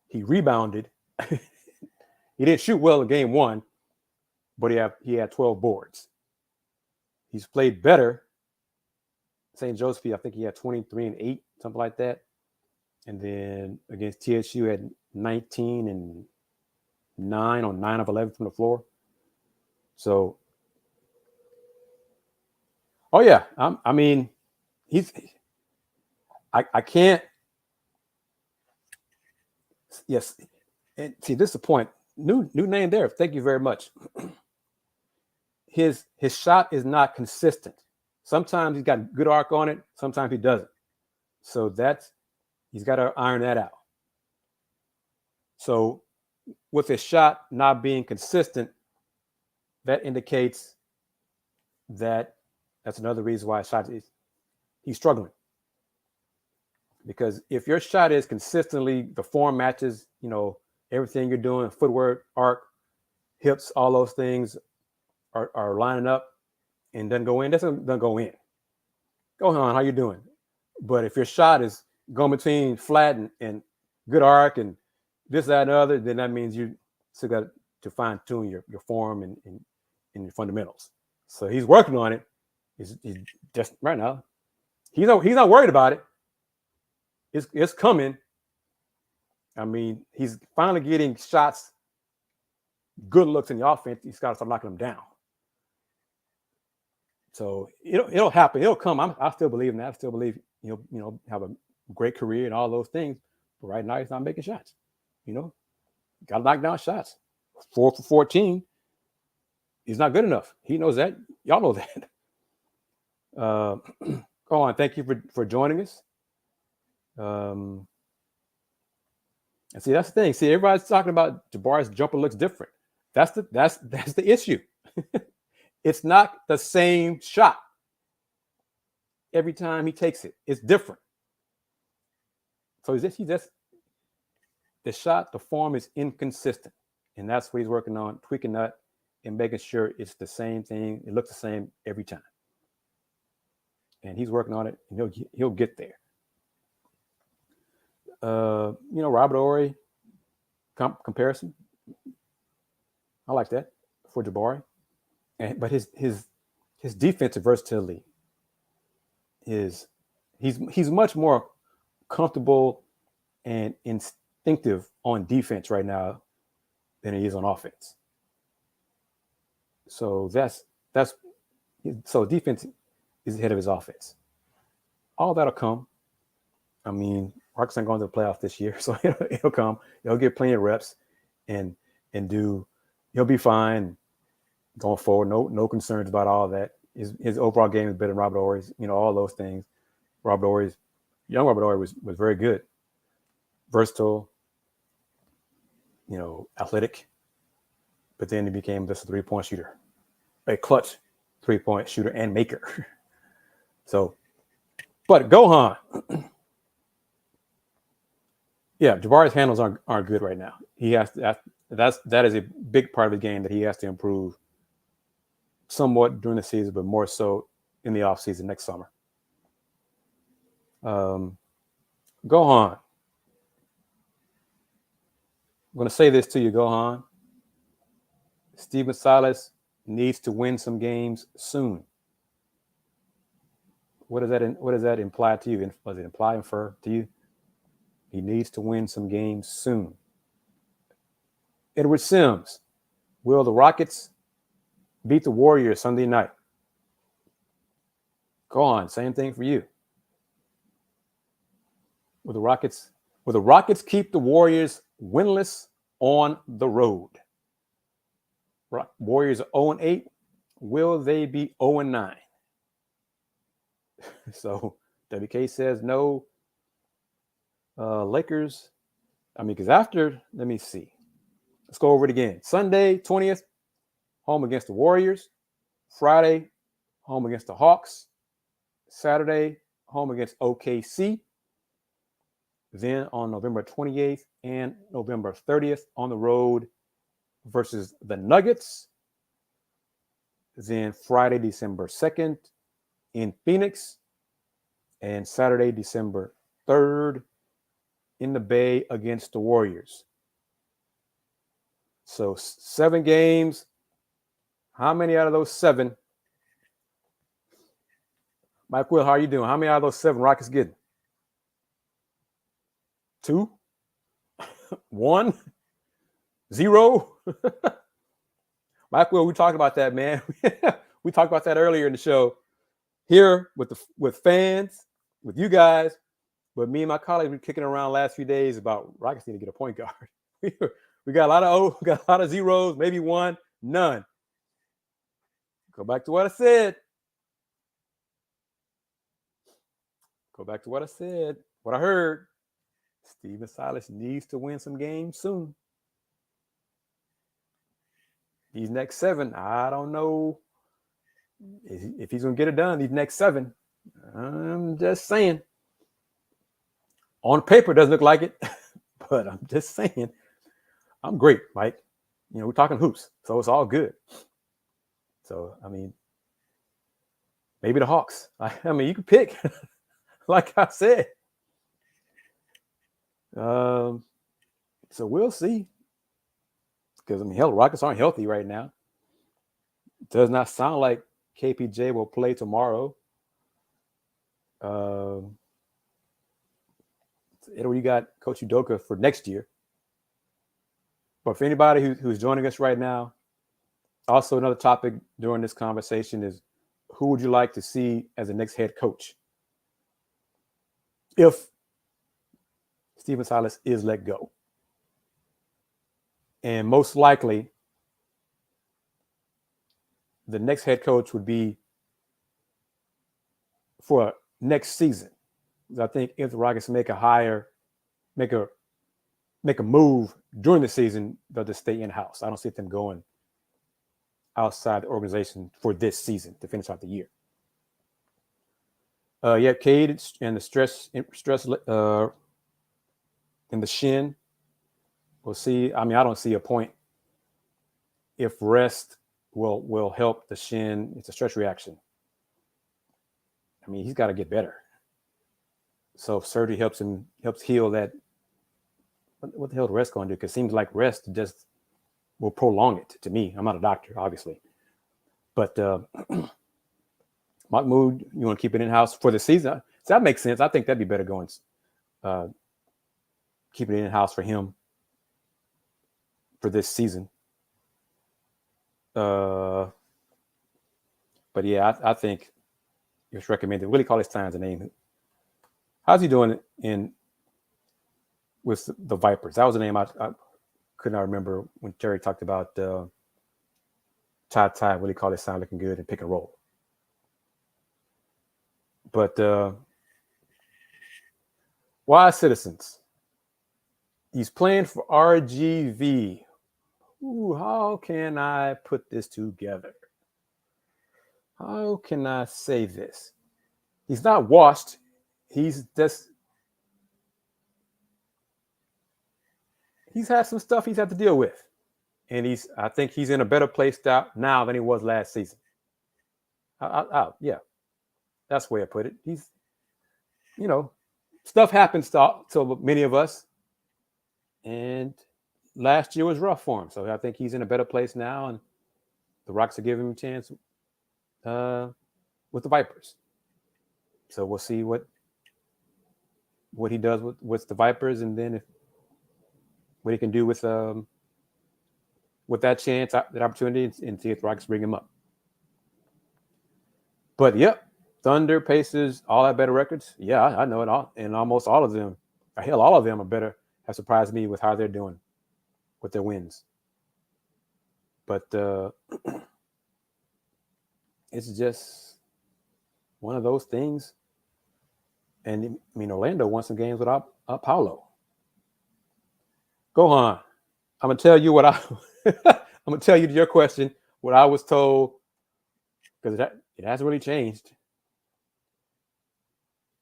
He rebounded. He didn't shoot well in game 1, but he had 12 boards. He's played better. St. Joseph's, I think he had 23 and 8, something like that. And then against TSU had 19 and 9 on 9 of 11 from the floor. So, oh yeah, I mean, I can't. Yes, and see, this is the point. New name there. Thank you very much. His shot is not consistent. Sometimes he's got good arc on it. Sometimes he doesn't. So he's got to iron that out. So with his shot not being consistent, that indicates that's another reason why he's struggling. Because if your shot is consistently, the form matches, everything you're doing, footwork, arc, hips, all those things are lining up and doesn't go in, doesn't go in. Go on, how you doing? But if your shot is going between flat and good arc and this, that, and other, then that means you still got to fine tune your form and your fundamentals. So he's working on it. He's just right now. He's not worried about it. It's coming. I mean, he's finally getting shots, good looks in the offense. He's got to start knocking them down. So it'll happen. It'll come. I still believe in that. I still believe have a great career and all those things. But right now he's not making shots. Got to knock down shots. 4 for 14. He's not good enough. He knows that. Y'all know that. Go on. Thank you for joining us. And see, that's the thing. See, everybody's talking about Jabari's jumper looks different. That's the issue. It's not the same shot every time he takes it. It's different. So he's just the shot, the form is inconsistent, and that's what he's working on, tweaking that and making sure it's the same thing. It looks the same every time, and he's working on it, and he'll get there. Robert Horry comparison. I like that for Jabari, but his defensive versatility is he's much more comfortable and instinctive on defense right now than he is on offense. So so defense is ahead of his offense. All that'll come. I mean, Rockets ain't going to the playoffs this year, so it'll come. He'll get plenty of reps, and he'll be fine going forward. No concerns about all that. His overall game is better than Robert Horry's. All those things. Young Robert Horry was very good, versatile, athletic, but then he became just a 3-point shooter, a clutch 3-point shooter and maker. So, but Gohan, yeah, Jabari's handles aren't good right now. He has to, that is a big part of the game that he has to improve somewhat during the season, but more so in the offseason next summer. Gohan, I'm going to say this to you, Gohan. Stephen Silas needs to win some games soon. What does that imply to you? Does it infer to you? He needs to win some games soon. Edward Sims, will the Rockets beat the Warriors Sunday night? Go on, same thing for you. Will the Rockets keep the Warriors winless on the road? Warriors are 0-8. Will they be 0-9? So WK says no. Lakers, because let me see. Let's go over it again. Sunday, 20th, home against the Warriors. Friday, home against the Hawks. Saturday, home against OKC. Then on November 28th and November 30th on the road versus the Nuggets. Then Friday, December 2nd in Phoenix. And Saturday, December 3rd in the Bay against the Warriors. So 7 games. How many out of those 7? Mike Will, how are you doing? How many out of those 7 Rockets getting? 2? 1? 0? Mike Will, we talked about that, man. We talked about that earlier in the show. Here with fans, with you guys, but me and my colleagues were kicking around last few days about Rockets need to get a point guard. We got a lot of zeros, maybe 1, none. Go back to what I said. What I heard. Stephen Silas needs to win some games soon. These next 7, I don't know if he's going to get it done. These next 7, I'm just saying. On paper, it doesn't look like it, but I'm just saying. I'm great, Mike. We're talking hoops, so it's all good. So, maybe the Hawks. You can pick, like I said. So we'll see. Because, hell, Rockets aren't healthy right now. It does not sound like KPJ will play tomorrow. You got Coach Udoka for next year. But for anybody who's joining us right now, also another topic during this conversation is who would you like to see as the next head coach if Stephen Silas is let go? And most likely, the next head coach would be for next season. I think if the Rockets make a move during the season, they'll just stay in-house. I don't see them going outside the organization for this season to finish out the year. Cade and the stress in the shin. We'll see. I don't see a point if rest will help the shin. It's a stress reaction. He's got to get better. So if surgery helps heal that, what the hell is rest going to do? Because it seems like rest just will prolong it to me. I'm not a doctor, obviously. But Mahmoud, you want to keep it in-house for the season? So that makes sense. I think that'd be better going keeping it in-house for him for this season. But yeah, I think it's recommended. Willie Cauley Stein's the name. How's he doing with the Vipers? That was the name I could not remember when Terry talked about Ty. Willie Cauley Stein looking good and pick and roll. But wise citizens. He's playing for RGV. Ooh, how can I put this together? How can I say this? He's not washed. He's had some stuff he's had to deal with. And I think he's in a better place now than he was last season. Yeah, that's the way I put it. He's, stuff happens to many of us. And last year was rough for him. So I think he's in a better place now. And the Rockets are giving him a chance with the Vipers. So we'll see what he does with the Vipers, and then what he can do with that chance, that opportunity, and see if the Rockets bring him up. But yep, Thunder, Pacers, all have better records. Yeah, I know it all, and almost all of them, hell, all of them are better. Have surprised me with how they're doing with their wins. But it's just one of those things. And I mean, Orlando won some games without Paolo. Go on. I'm gonna tell you I'm gonna tell you your question what I was told, because it hasn't really changed.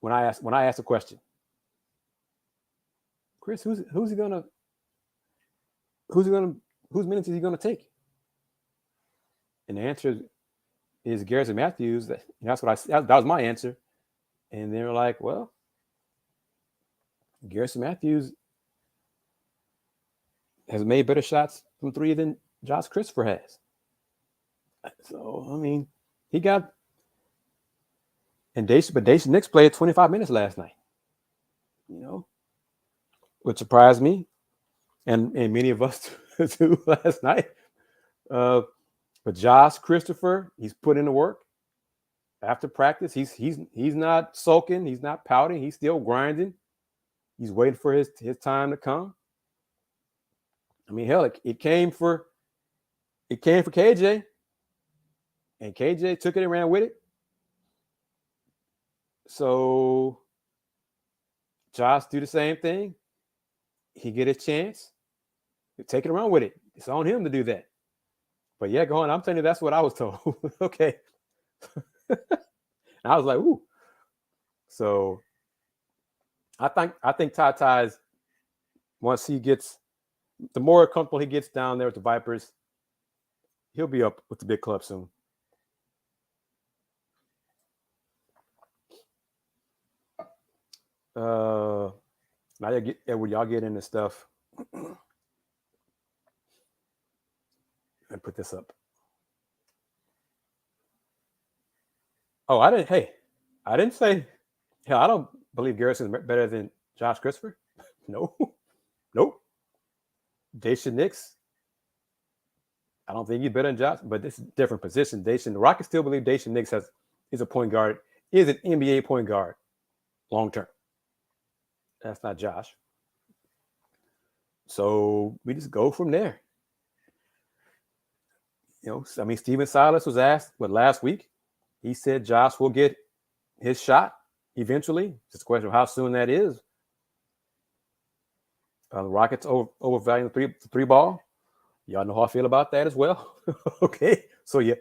When I asked the question, Kris, whose minutes is he gonna take? And the answer is Garrison Matthews. That was my answer. And they were like, well, Garrison Matthews has made better shots from three than Josh Christopher has. So, I mean, he got – and Dacian Nix played 25 minutes last night, which surprised me and many of us too last night. But Josh Christopher, he's put in the work. After practice, he's not sulking. He's not pouting. He's still grinding. He's waiting for his time to come. I mean, hell, it came for KJ, and KJ took it and ran with it. So Josh do the same thing. He get his chance. He'll take it around with it. It's on him to do that. But yeah, go on. I'm telling you, that's what I was told. Okay. And I was like, ooh. So I think Ty's, once he gets, the more comfortable he gets down there with the Vipers, he'll be up with the big club soon. Now when y'all get into stuff, and put this up. Oh, I didn't say, hell, I don't believe Garrison's better than Josh Christopher. No. Nope. Dacian Nix, I don't think he's better than Josh, but this is a different position. The Rockets still believe Dacian Nix is a point guard, is an NBA point guard long term. That's not Josh. So we just go from there. I mean, Steven Silas was asked last week. He said Josh will get his shot eventually. It's a question of how soon that is. The Rockets overvaluing the three ball. Y'all know how I feel about that as well. Okay. So yeah,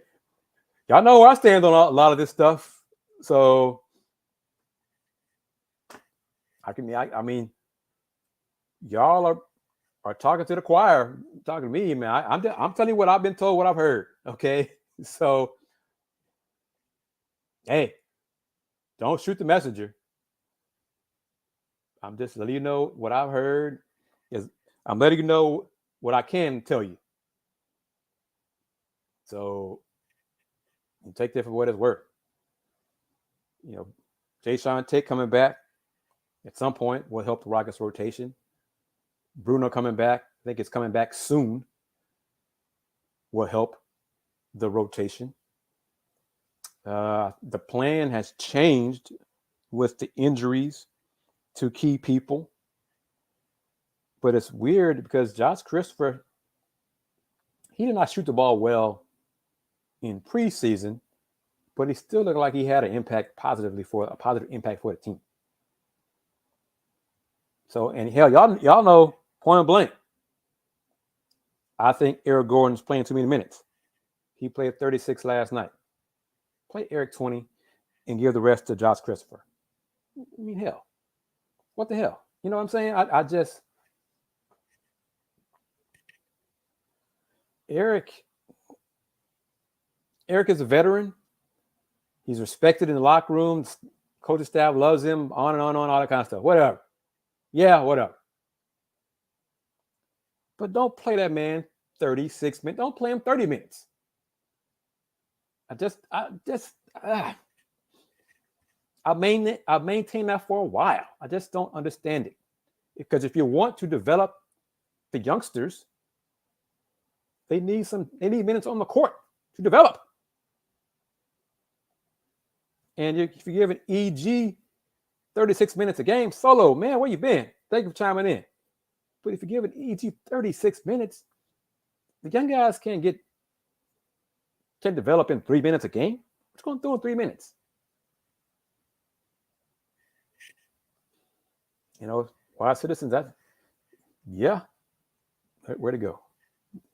y'all know where I stand on a lot of this stuff. So I mean, y'all are talking to the choir, talking to me, man. I'm telling you what I've been told, what I've heard. Okay. So, hey, don't shoot the messenger. I'm just letting you know what I've heard. I'm letting you know what I can tell you. So you take that for what it's worth. Jae'Sean Tate coming back at some point will help the Rockets rotation. Bruno coming back, I think it's coming back soon, will help. the rotation. The plan has changed with the injuries to key people. But it's weird because Josh Christopher, he did not shoot the ball well in preseason, but he still looked like he had a positive impact for the team. So, and hell, y'all know point blank, I think Eric Gordon's playing too many minutes. He played 36 last night. Play Eric 20 and give the rest to Josh Christopher. I mean, hell, what the hell? You know what I'm saying? I just Eric is a veteran. He's respected in the locker room. Coaching staff loves him, on and on, all that kind of stuff. Whatever. Yeah, whatever. But don't play that man 36 minutes. Don't play him 30 minutes. I've maintained that for a while. I just don't understand it. Because if you want to develop the youngsters, they need minutes on the court to develop. And if you give an EG 36 minutes a game, solo, man, where you been? Thank you for chiming in. But if you give an EG 36 minutes, the young guys can develop in 3 minutes a game. What's going to do in 3 minutes? You know, wise citizens, yeah. Where'd it go?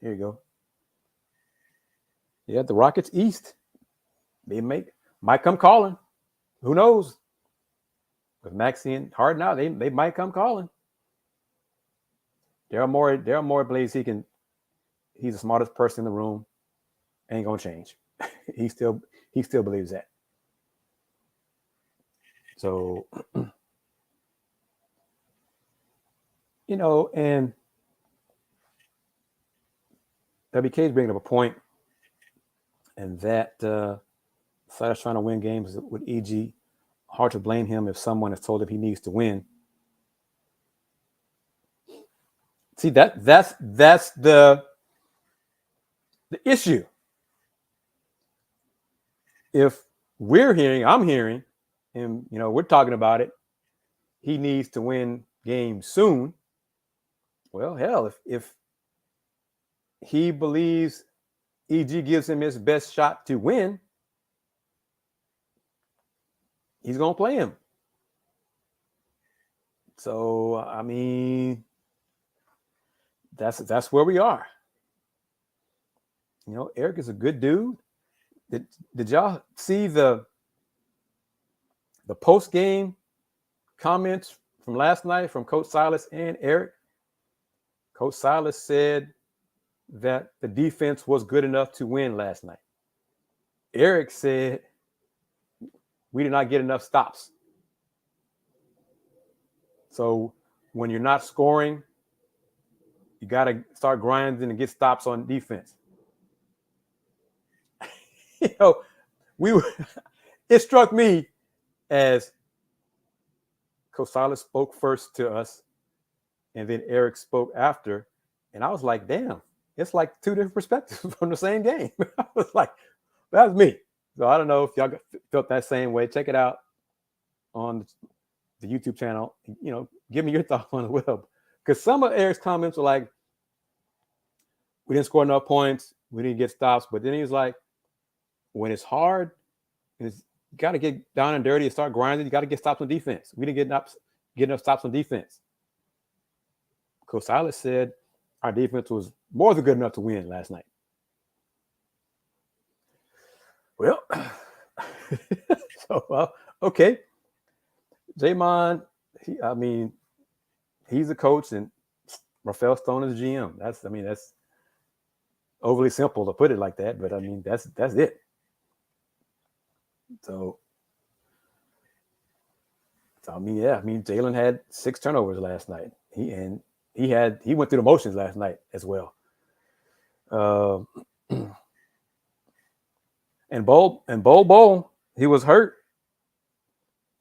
Here you go. Yeah, the Rockets East. They might come calling. Who knows? With Maxey and Harden out, they might come calling. Daryl Morey believes he's the smartest person in the room. Ain't gonna change. he still believes that. So, you know, and WK is bringing up a point, and that Slatter's trying to win games with EG. Hard to blame him if someone has told him he needs to win. See, that's the issue. If I'm hearing, and you know, we're talking about it, he needs to win games soon. Well, hell, if he believes EG gives him his best shot to win, he's gonna play him. So I mean, that's where we are. You know, Eric is a good dude. Did y'all see the post game comments from last night from Coach Silas and Eric? Coach Silas said that the defense was good enough to win last night. Eric said we did not get enough stops. So when you're not scoring, you got to start grinding and get stops on defense. You know, it struck me as Coach Silas spoke first to us, and then Eric spoke after, and I was like, damn, it's like two different perspectives from the same game. I was like, that was me. So I don't know if y'all felt that same way. Check it out on the YouTube channel. You know, give me your thoughts on the web. Because some of Eric's comments were like, we didn't score enough points, we didn't get stops. But then he was like, when it's hard, you got to get down and dirty and start grinding. You got to get stops on defense. We didn't get enough stops on defense. Coach Silas said our defense was more than good enough to win last night. Well, okay. Jamon, he's a coach, and Rafael Stone is a GM. That's overly simple to put it like that, but I mean, that's it. So Jalen had 6 turnovers last night. He went through the motions last night as well. And Bol, he was hurt,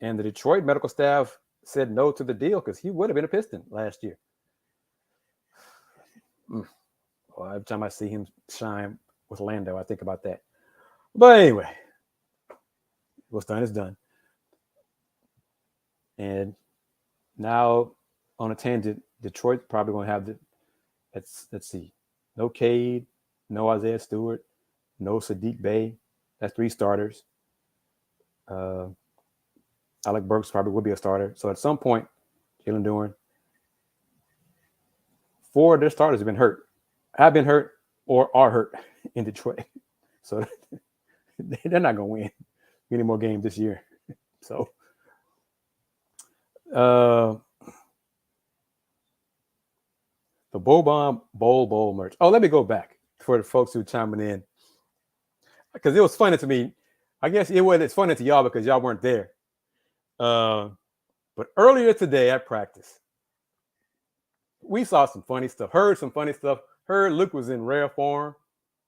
and the Detroit medical staff said no to the deal because he would have been a Piston last year. Well, every time I see him shine, with Lando. I think about that. But anyway, what's done is done. And now on a tangent, Detroit's probably going to have let's see, no Cade, no Isaiah Stewart, no Sadiq Bey. That's 3 starters. Alec Burks probably will be a starter. So at some point, Jalen Duren, 4 of their starters have been hurt, or are hurt in Detroit. So they're not going to win many more games this year. So the Boban Bowl merch. Oh, let me go back for the folks who chiming in, because it was funny to me. I guess it's funny to y'all because y'all weren't there. But earlier today at practice, we saw some funny stuff, heard some funny stuff, heard Luke was in rare form.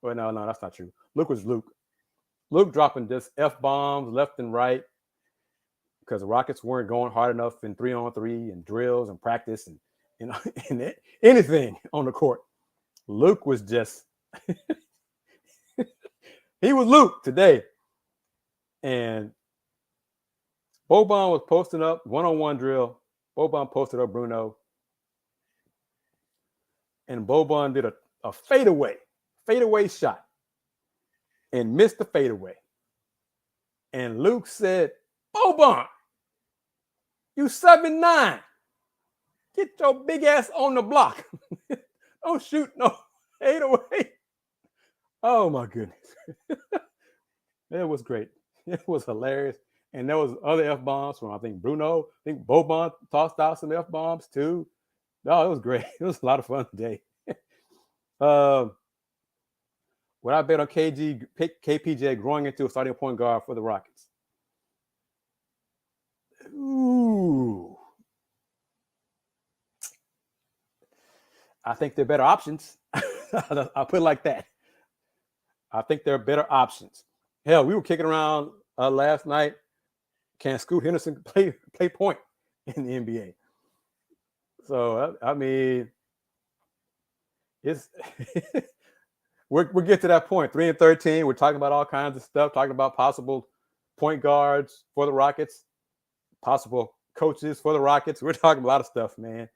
Well, no, that's not true. Luke was Luke. Luke dropping just F-bombs left and right because the Rockets weren't going hard enough in 3-on-3 and drills and practice and and anything on the court. Luke was just he was Luke today. And Boban was posting up one-on-one drill. Boban posted up Bruno. And Boban did a fadeaway shot and missed the fadeaway. And Luke said, Boban, you 7'9". Get your big ass on the block. Don't shoot no fadeaway. Oh, my goodness. It was great. It was hilarious. And there was other F-bombs from, I think, Bruno. I think Boban tossed out some F-bombs, too. Oh, it was great. It was a lot of fun today. Would I bet on KPJ growing into a starting point guard for the Rockets? Ooh. I think they're better options. I'll put it like that. I think there are better options. Hell, we were kicking around last night. Can Scoot Henderson play point in the NBA? So, I mean, it's we'll get to that point. 3-13. We're talking about all kinds of stuff, talking about possible point guards for the Rockets, possible coaches for the Rockets. We're talking a lot of stuff, man.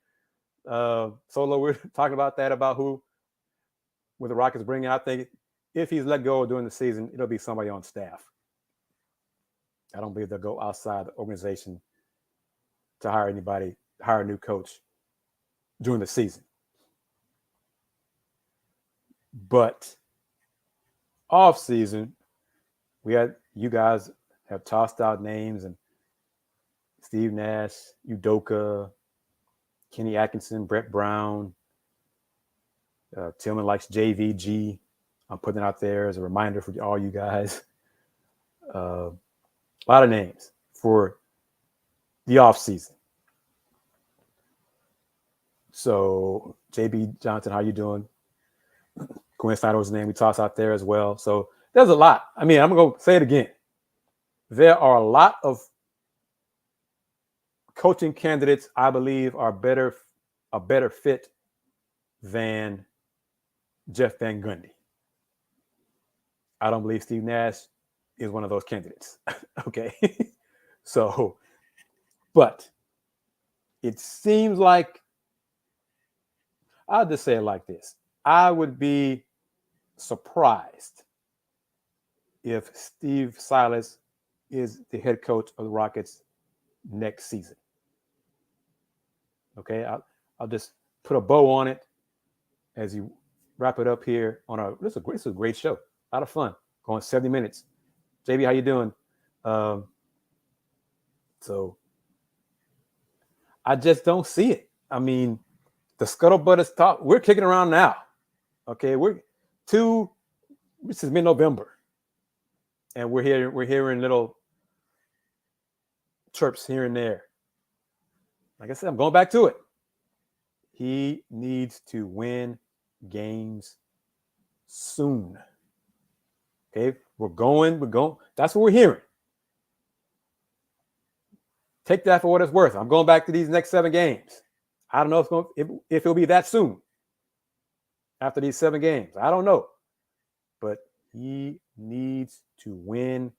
Solo, we're talking about that, about who with the Rockets bring in. I think if he's let go during the season, it'll be somebody on staff. I don't believe they'll go outside the organization to hire a new coach during the season. But off season, you guys have tossed out names, and Steve Nash, Udoka, Kenny Atkinson, Brett Brown, Tillman likes JVG. I'm putting it out there as a reminder for all you guys. A lot of names for the offseason. So, JB Johnson, how you doing? Gwen Snyder's name we tossed out there as well. So, there's a lot. I mean, I'm going to say it again. There are a lot of coaching candidates I believe are a better fit than Jeff Van Gundy. I don't believe Steve Nash is one of those candidates. Okay. So, but it seems like, I'll just say it like this. I would be surprised if Steve Silas is the head coach of the Rockets next season. Okay. I'll just put a bow on it as you wrap it up here on this is a great show. A lot of fun. Going 70 minutes. JB, how you doing? So I just don't see it. I mean, the scuttlebutt is top. We're kicking around now. Okay, this is mid-November, and we're hearing little chirps here and there. Like I said, I'm going back to it. He needs to win games soon. Okay, we're going. That's what we're hearing. Take that for what it's worth. I'm going back to these next 7 games. I don't know if it'll be that soon after these 7 games. I don't know. But He needs to win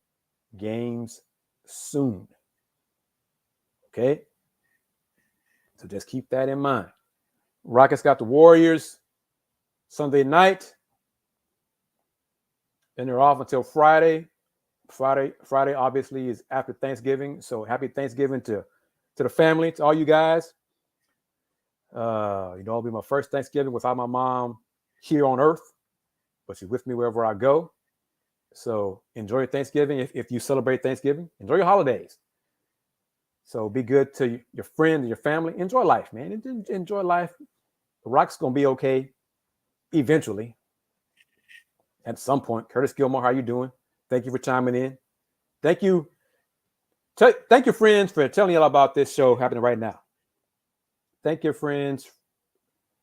games soon. Okay? So just keep that in mind. Rockets got the Warriors Sunday night. Then they're off until Friday. Friday obviously is after Thanksgiving. So happy Thanksgiving to the family, to all you guys. It'll be my first Thanksgiving without my mom here on Earth, but she's with me wherever I go. So enjoy Thanksgiving. If you celebrate Thanksgiving, enjoy your holidays. So be good to your friends and your family. Enjoy life, man. Enjoy life. The Rock's going to be okay eventually. At some point. Curtis Gilmore, how you doing? Thank you for chiming in. Thank you. Thank your friends for telling y'all about this show happening right now. Thank your friends.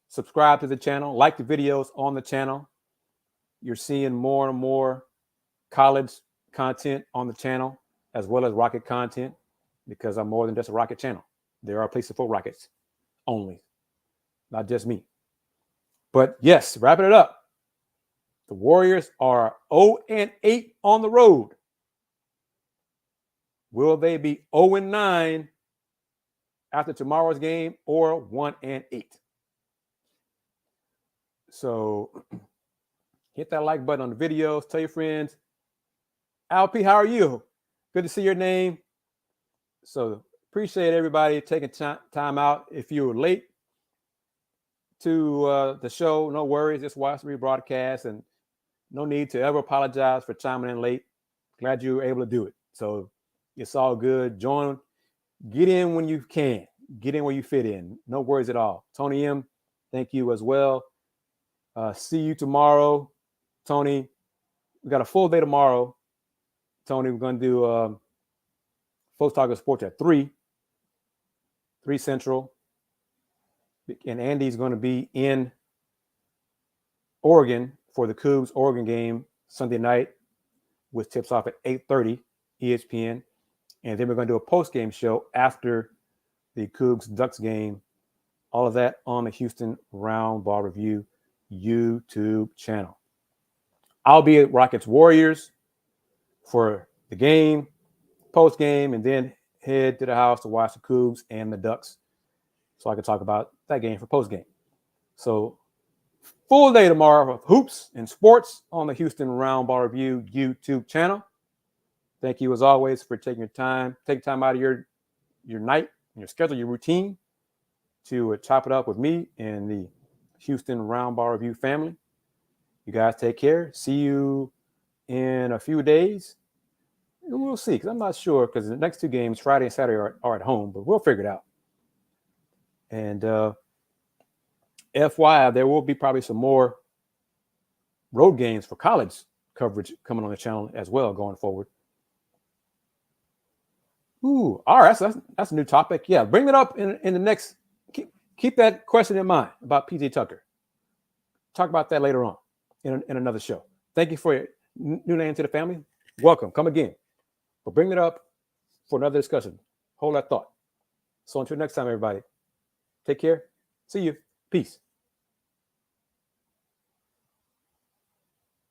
Subscribe to the channel. Like the videos on the channel. You're seeing more and more college content on the channel, as well as Rocket content, because I'm more than just a Rocket channel. There are places for Rockets only, not just me. But yes, wrapping it up. The Warriors are 0-8 on the road. Will they be 0-9 after tomorrow's game, or 1-8? So hit that like button on the videos. Tell your friends. LP, how are you? Good to see your name. So appreciate everybody taking time out. If you were late to the show, no worries. Just watch the rebroadcast, and no need to ever apologize for chiming in late. Glad you were able to do it. So it's all good. Join, get in when you can. Get in where you fit in. No worries at all. Tony M, thank you as well. See you tomorrow, Tony. We got a full day tomorrow. Tony, we're going to do Folks Talking Sports at 3 Central. And Andy's going to be in Oregon for the Cougs Oregon game Sunday night, which tips off at 8:30 ESPN. And then we're going to do a post-game show after the Cougs Ducks game. All of that on the Houston Roundball Review YouTube channel. I'll be at Rockets Warriors for the game, post-game, and then head to the house to watch the Cougs and the Ducks, so I can talk about that game for post-game. So full day tomorrow of hoops and sports on the Houston Roundball Review YouTube channel. Thank you, as always, for taking time out of your night, your schedule, your routine to chop it up with me and the Houston Roundball Review family. You guys take care. See you in a few days. And we'll see, because I'm not sure, because the next two games, Friday and Saturday, are at home, but we'll figure it out. And FYI, there will be probably some more road games for college coverage coming on the channel as well going forward. Ooh, all right, so that's a new topic. Yeah, bring it up in the next. Keep that question in mind about PJ Tucker. Talk about that later on in another show. Thank you for your new name to the family. Welcome. Come again. But bring it up for another discussion. Hold that thought. So until next time, everybody, take care. See you. Peace.